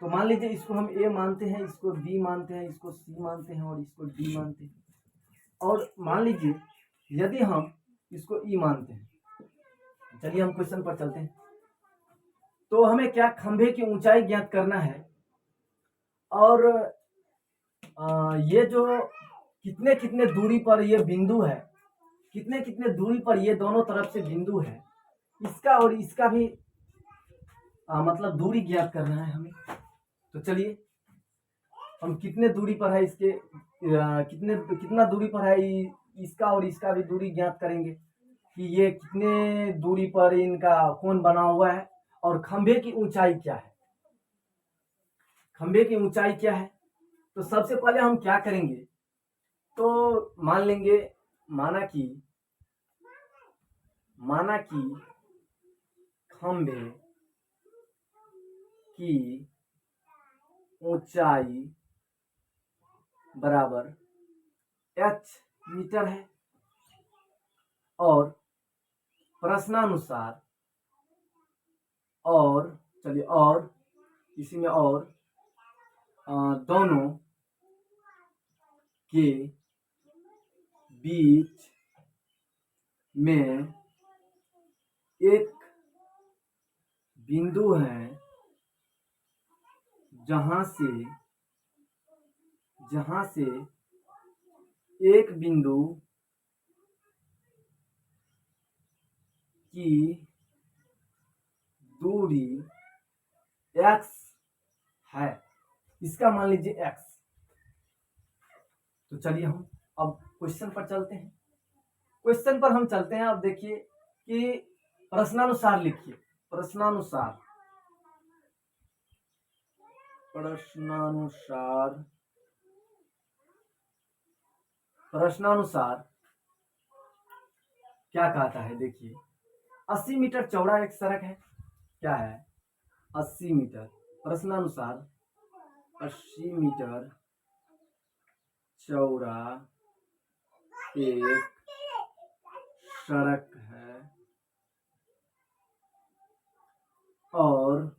तो मान लीजिए इसको हम ए मानते हैं, इसको बी मानते हैं, इसको सी मानते हैं और इसको डी मानते हैं। और मान लीजिए यदि हम इसको ई मानते हैं, चलिए हम क्वेश्चन पर चलते हैं। तो हमें क्या खंभे की ऊंचाई ज्ञात करना है और ये जो कितने कितने दूरी पर ये बिंदु है, कितने कितने दूरी पर ये दोनों तरफ से बिंदु है, इसका और इसका भी मतलब दूरी ज्ञात करना है हमें। तो चलिए हम कितने दूरी पर है इसके कितना दूरी पर है इसका और इसका भी दूरी ज्ञात करेंगे कि ये कितने दूरी पर इनका कोण बना हुआ है और खंभे की ऊंचाई क्या है, खंभे की ऊंचाई क्या है। तो सबसे पहले हम क्या करेंगे, तो मान लेंगे माना कि खंभे की ऊंचाई बराबर h मीटर है और प्रश्नानुसार और चलिए और इसी में और दोनों के बीच में एक बिंदु है जहां से एक बिंदु की दूरी x है, इसका मान लीजिए x। तो चलिए हम अब क्वेश्चन पर चलते हैं। क्वेश्चन पर हम चलते हैं। अब देखिए कि प्रश्नानुसार लिखिए, प्रश्नानुसार क्या कहता है, देखिए 80 मीटर चौड़ा एक सड़क है। क्या है? 80 मीटर। प्रश्नानुसार 80 मीटर चौड़ा एक सड़क है और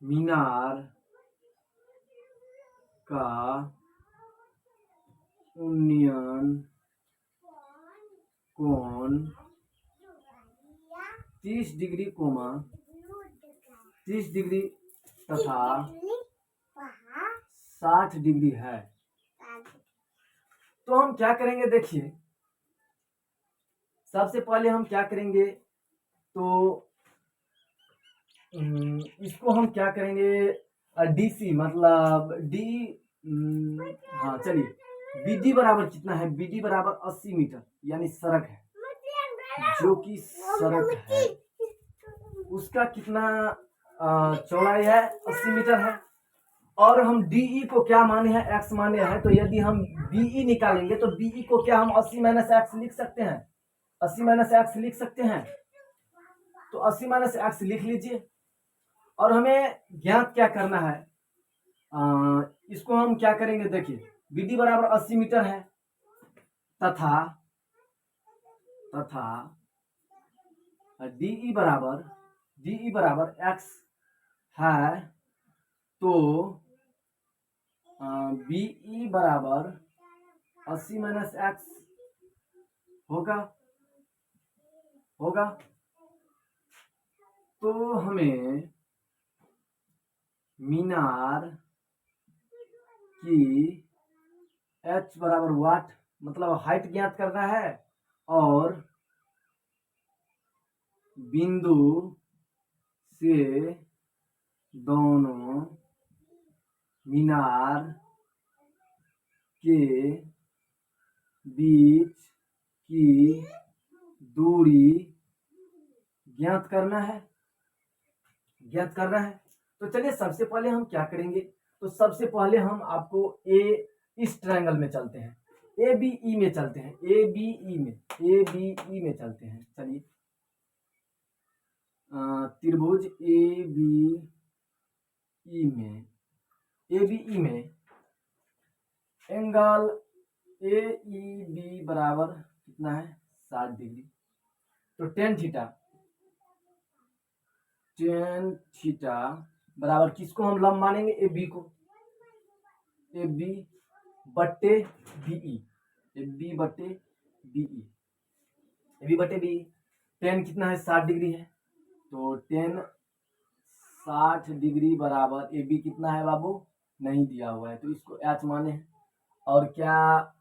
मीनार का उन्नयन कोण 30 डिग्री, 30 डिग्री तथा 60 डिग्री है। तो हम क्या करेंगे, देखिए सबसे पहले हम क्या करेंगे, तो इसको हम क्या करेंगे डीसी मतलब डी, हाँ चलिए बीडी बराबर कितना है, बीडी बराबर 80 मीटर यानी सड़क है, जो कि सड़क है उसका कितना चौड़ाई है 80 मीटर है। और हम डीई को क्या माने हैं, एक्स माने हैं। तो यदि हम बीई निकालेंगे तो बीई को क्या हम 80 माइनस एक्स लिख सकते हैं, 80 माइनस एक्स लिख सकते हैं। तो 80 माइनस एक्स लिख लीजिए। और हमें ज्ञात क्या करना है, इसको हम क्या करेंगे, देखिए बीडी बराबर 80 मीटर है तथा डीई बराबर एक्स है। तो बीई बराबर 80 माइनस एक्स होगा। तो हमें मीनार की h बराबर वाट मतलब हाइट ज्ञात करना है और बिंदु से दोनों मीनार के बीच की दूरी ज्ञात करना है। तो चलिए सबसे पहले हम क्या करेंगे, तो सबसे पहले हम आपको इस ट्रायंगल में चलते हैं, ए बी ई में चलते हैं, ए बी ई में चलते हैं। चलिए त्रिभुज ए बी ई में एंगल ए ई बी बराबर कितना है 60 डिग्री। तो टेन थीटा टेन थीटा बराबर किसको हम लंब मानेंगे, ए बी को, ए बी बट्टे बीई, ए बी बट्टे बीई, ए बी बट्टे बीई। टेन कितना है, 60 डिग्री है, तो टेन 60 डिग्री बराबर ए बी कितना है बाबू, नहीं दिया हुआ है तो इसको एच माने हैं। और क्या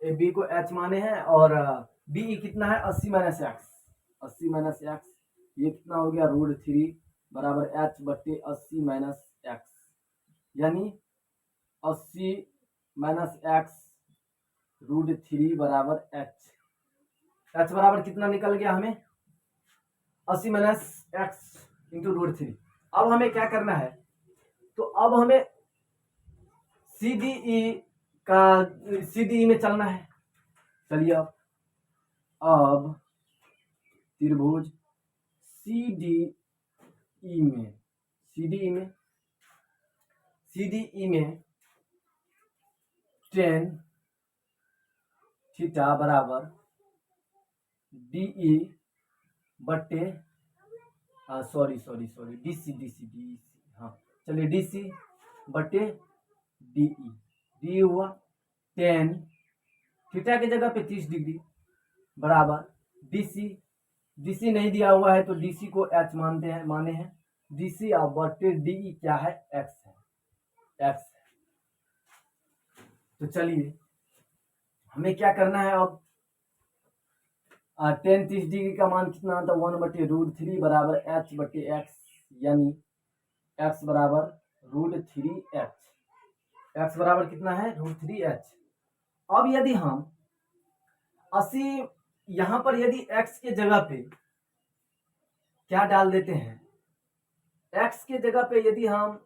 ए बी को एच माने हैं, और बी कितना है 80 माइनस एक्स, 80 माइनस एक्स, ये कितना हो गया √3 बराबर एच बट्टे 80 माइनस एक्स, यानी 80 माइनस एक्स √3 बराबर एच। एच बराबर कितना निकल गया हमें, 80 माइनस एक्स इंटू √3। अब हमें क्या करना है, तो अब हमें सीडीई में चलना है। चलिए अब त्रिभुज सीडीई में टेन थीटा बराबर डीई बट्टे सॉरी डीसी, हाँ चलिए डीसी बट्टे डी हुआ, टेन थीटा की जगह पे 30 डिग्री बराबर डीसी नहीं दिया हुआ है तो डीसी को एच माने हैं, डीसी और बट्टे डी क्या है, एक्स है। तो चलिए हमें क्या करना है अब, टेन 30 डिग्री का मान कितना आता है 1/√3 बराबर एच बट्टे एक्स, यानी एक्स बराबर √3h, एक्स बराबर कितना है √3h। अब यदि हम 80 यहां पर यदि x के जगह पे क्या डाल देते हैं, x के जगह पे यदि हम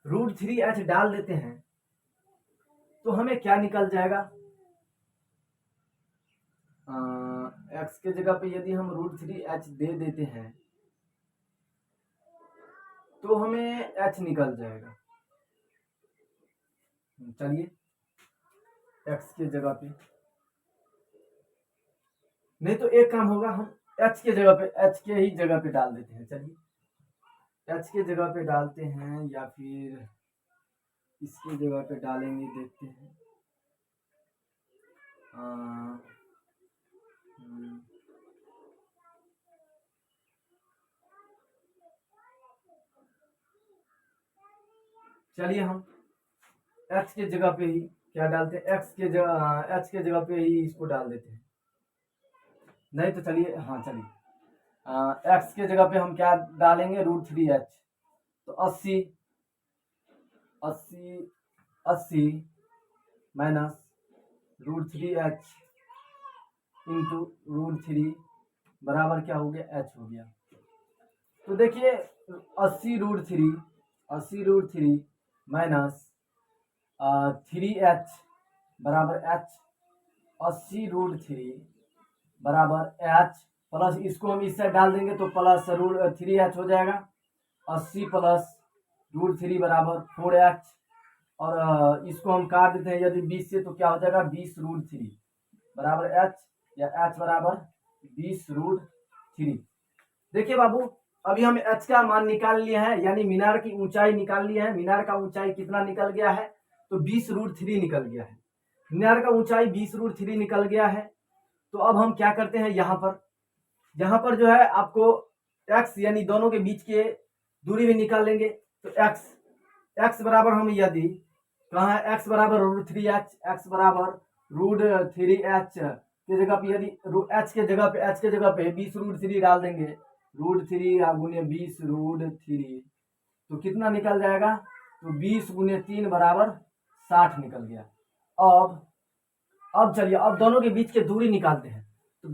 √3h डाल देते हैं तो हमें क्या निकल जाएगा, x के जगह पे यदि हम √3h दे देते हैं तो हमें h निकल जाएगा। चलिए x के जगह पे, नहीं तो एक काम होगा, हम h के जगह पे h के ही जगह पे डाल देते हैं। चलिए h के जगह पे डालते हैं या फिर इसके जगह पे डालेंगे, देखते हैं। चलिए हम x के जगह पे ही क्या डालते हैं, h के जगह पे ही इसको डाल देते हैं। नहीं तो चलिए, हाँ चलिए x के जगह पे हम क्या डालेंगे √3h, तो 80 माइनस √3h इंटू √3 बराबर क्या हो गया, h हो गया। तो देखिए 80 रूट थ्री माइनस 3h बराबर h, 80√3 बराबर h प्लस इसको हम इससे डाल देंगे तो प्लस √3h हो जाएगा, 80 प्लस √3 बराबर 4h, और इसको हम काट देते हैं यदि 20 से तो क्या हो जाएगा 20√3 बराबर h, या h बराबर 20√3। देखिए बाबू अभी हम h का मान निकाल लिया है, यानी मीनार की ऊंचाई निकाल लिया है। मीनार का ऊंचाई कितना निकल गया है, तो 20√3 निकल गया है। मीनार का ऊंचाई 20√3 निकल गया है। तो अब हम क्या करते हैं, यहाँ पर जो है आपको x यानी दोनों के बीच के दूरी भी निकाल लेंगे। तो x बराबर हम यदि कहाँ है, x बराबर √3h, x बराबर √3h के जगह पे यदि h के जगह पे 20√3 डाल देंगे, √3 गुने 20√3 तो कितना निकल जाएगा, तो 20 गुने 3 बराबर 60 निकल गया। अब चलिए अब दोनों के बीच के दूरी निकालते हैं। तो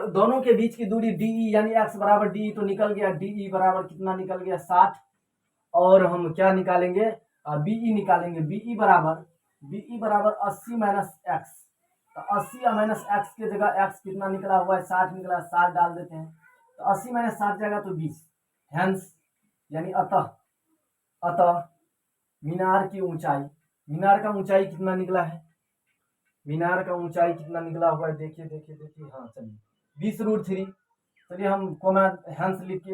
दोनों के बीच की दूरी डी यानी x बराबर डी तो निकल गया, डी बराबर कितना निकल गया 60, और हम क्या निकालेंगे बीई निकालेंगे, बीई बराबर 80 माइनस एक्स। तो 80 माइनस एक्स के जगह x कितना निकला हुआ है 60 निकला, 60 डाल देते हैं तो 80 माइनस 60 जाएगा तो 20, हेंस यानी अतः मीनार का ऊंचाई कितना निकला है, मीनार का ऊंचाई कितना निकला हुआ है, देखिए हाँ चलिए 20√3 चलिए हम कॉमन हैंस लिख के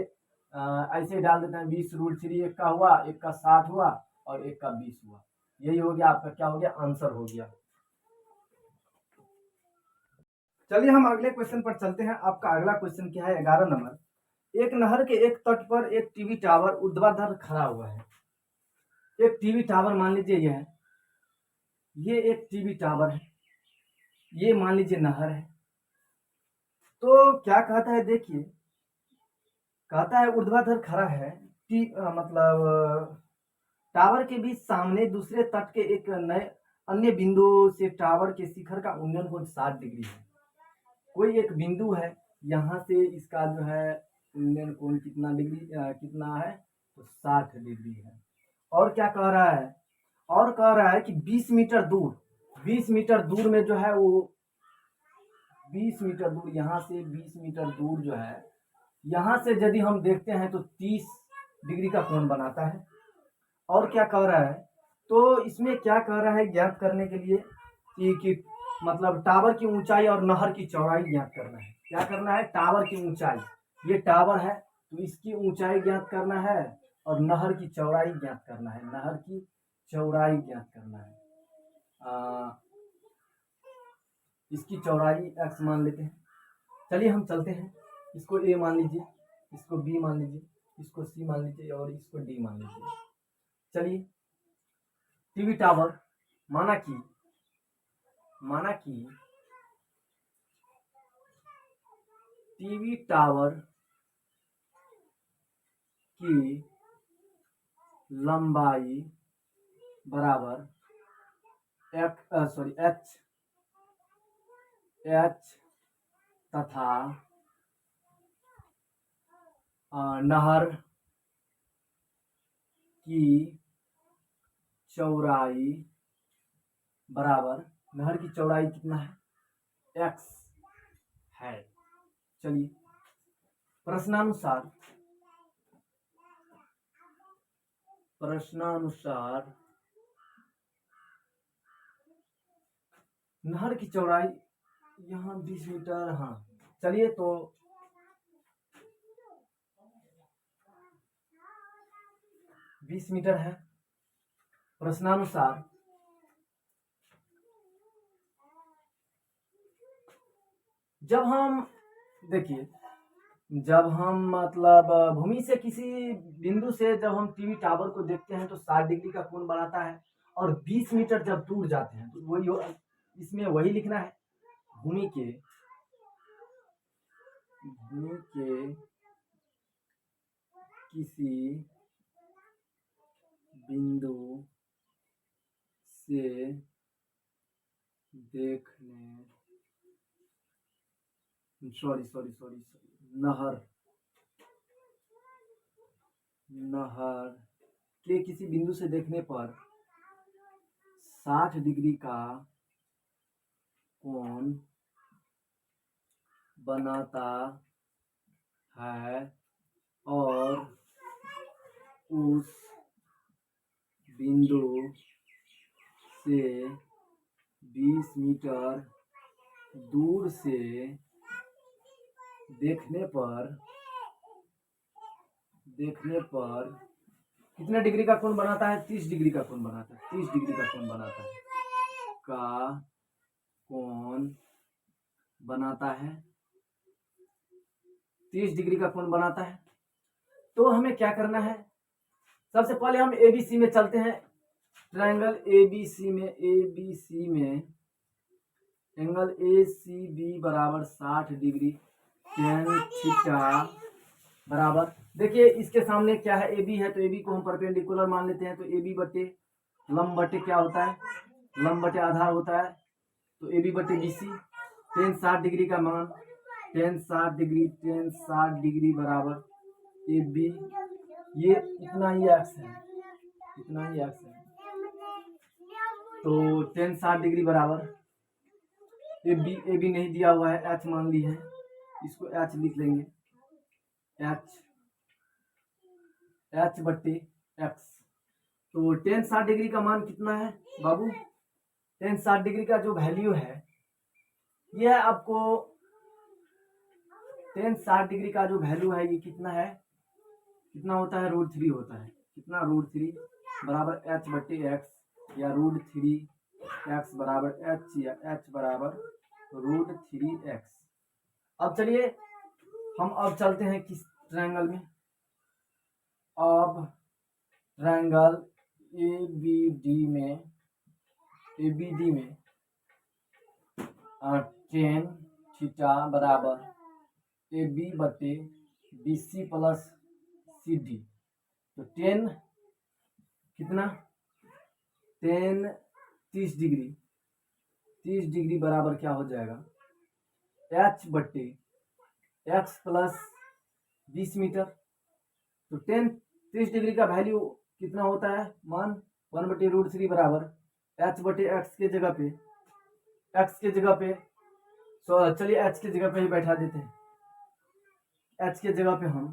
ऐसे ही डाल देते हैं। 20√3 एक का हुआ, एक का 60 हुआ और एक का 20 हुआ। यही हो गया आपका, क्या हो गया, आंसर हो गया। चलिए हम अगले क्वेश्चन पर चलते हैं। आपका अगला क्वेश्चन क्या है, 11 नंबर। एक नहर के एक तट पर एक टीवी टावर ऊर्ध्वाधर खड़ा हुआ है। एक टीवी टावर मान लीजिए ये एक टीवी टावर है, ये मान लीजिए नहर है। तो क्या कहता है, देखिए कहता है ऊर्ध्वाधर खड़ा है, मतलब टावर के बीच सामने दूसरे तट के एक नए अन्य बिंदु से टावर के शिखर का उन्नयन कोण 60 डिग्री है। कोई एक बिंदु है, यहाँ से इसका जो है उन्नयन कोण कितना डिग्री कितना है, तो 60 डिग्री है। और क्या कह रहा है, और कह रहा है कि 20 मीटर दूर में जो है वो 20 मीटर दूर, यहाँ से 20 मीटर दूर जो है, यहाँ से यदि हम देखते हैं तो 30 डिग्री का कोण बनाता है। और क्या कह रहा है, तो इसमें क्या कह रहा है, ज्ञात करने के लिए कि मतलब टावर की ऊंचाई और नहर की चौड़ाई ज्ञात करना है। क्या करना है, टावर की ऊंचाई, ये टावर है तो इसकी ऊंचाई ज्ञात करना है और नहर की चौड़ाई ज्ञात करना है, नहर की चौड़ाई ज्ञात करना है। इसकी चौड़ाई x मान लेते हैं। चलिए हम चलते हैं, इसको a मान लीजिए, इसको b मान लीजिए, इसको c मान लीजिए और इसको d मान लीजिए। चलिए टीवी टावर माना कि टीवी टावर की लंबाई बराबर h तथा नहर की चौड़ाई बराबर, नहर की चौड़ाई कितना है, x है। चलिए प्रश्नानुसार नहर की चौड़ाई यहाँ 20 मीटर, हाँ चलिए तो 20 मीटर है। प्रश्नानुसार जब हम देखिए, जब हम मतलब भूमि से किसी बिंदु से जब हम टीवी टावर को देखते हैं तो 60 डिग्री का कोण बनाता है, और 20 मीटर जब दूर जाते हैं तो वही इसमें वही लिखना है, भूमि के किसी बिंदु से देखने, सॉरी नहर के किसी बिंदु से देखने पर 60 डिग्री का कोण बनाता है, और उस बिंदु से 20 मीटर दूर से देखने पर कितने डिग्री का कोण बनाता है, 30 डिग्री का कोण बनाता है, 30 डिग्री का कोण बनाता है, का कोण बनाता है, 30 डिग्री का कोण बनाता है। तो हमें क्या करना है, सबसे पहले हम ABC में चलते हैं। ट्रायंगल ABC में एंगल ACB बराबर 60 डिग्री tan थीटा बराबर, देखिए इसके सामने क्या है, AB है तो AB को हम परपेंडिकुलर मान लेते हैं, तो AB बटे लंब बटे क्या होता है, लंब बटे आधार होता है, तो AB बटे BC, tan 60 डिग्री का मान, tan 60 डिग्री बराबर AB, ये इतना ही x है, तो tan 60 डिग्री बराबर AB नहीं दिया हुआ है, h मान ली है, इसको h लिख लेंगे, h बट्टे x। तो tan 60 डिग्री का मान कितना है बाबू, tan 60 डिग्री का जो वैल्यू है ये है आपको tan 60 डिग्री का जो वैल्यू है ये कितना है, कितना होता है, √3 होता है। कितना, √3 बराबर h बट्टे एक्स या √3 x बराबर h या h बराबर √3 x। अब चलिए हम अब चलते हैं किस ट्रायंगल में। अब ट्रायंगल ABD में tan थीटा बराबर AB बटे BC प्लस CD। तो tan कितना, tan 30 डिग्री बराबर क्या हो जाएगा, h बट्टे x प्लस 20 मीटर। तो tan 30 डिग्री का वैल्यू कितना होता है, मान 1/√3 बराबर h बटे x के जगह पे, चलिए h के जगह पे ही बैठा देते हैं। h के जगह पे हम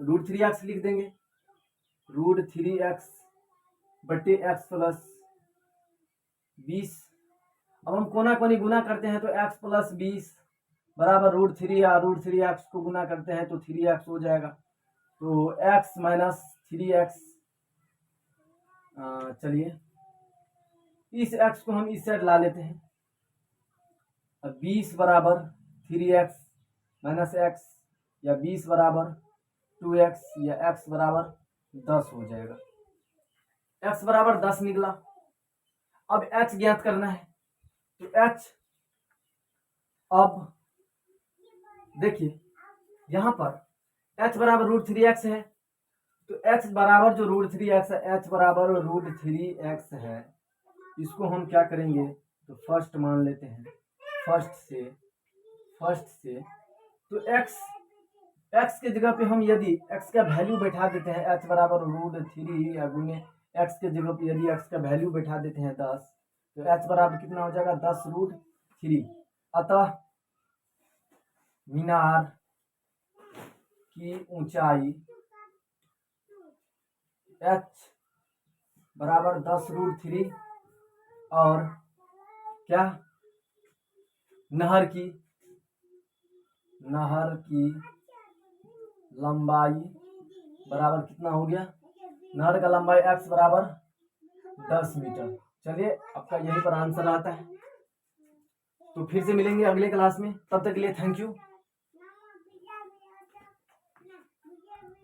√3x लिख देंगे, √3x बटे x प्लस 20। अब हम कोना कोनी गुना करते हैं तो x प्लस 20 बराबर √3 या √3x को गुना करते हैं तो 3x हो जाएगा। तो x माइनस 3x, चलिए इस x को हम इस साइड ला लेते हैं। अब 20 बराबर 3x माइनस x या 20 बराबर 2x या x बराबर 10 हो जाएगा। x बराबर 10 निकला। अब h ज्ञात करना है तो h, अब देखिए यहां पर h बराबर √3x है, तो h बराबर जो √3x है, h बराबर √3x है, इसको हम क्या करेंगे तो फर्स्ट मान लेते हैं, फर्स्ट से तो x के जगह पे हम यदि x का वैल्यू बैठा देते हैं, h बराबर √3 या गुने x के जगह पे यदि x का वैल्यू बैठा देते हैं 10, तो h बराबर कितना हो जाएगा, 10√3। अतः मीनार की ऊंचाई h बराबर 10√3 और क्या, नहर की लंबाई बराबर कितना हो गया, नहर का लंबाई x बराबर 10 मीटर। चलिए आपका यहीं पर आंसर आता है। तो फिर से मिलेंगे अगले क्लास में, तब तक के लिए थैंक यू।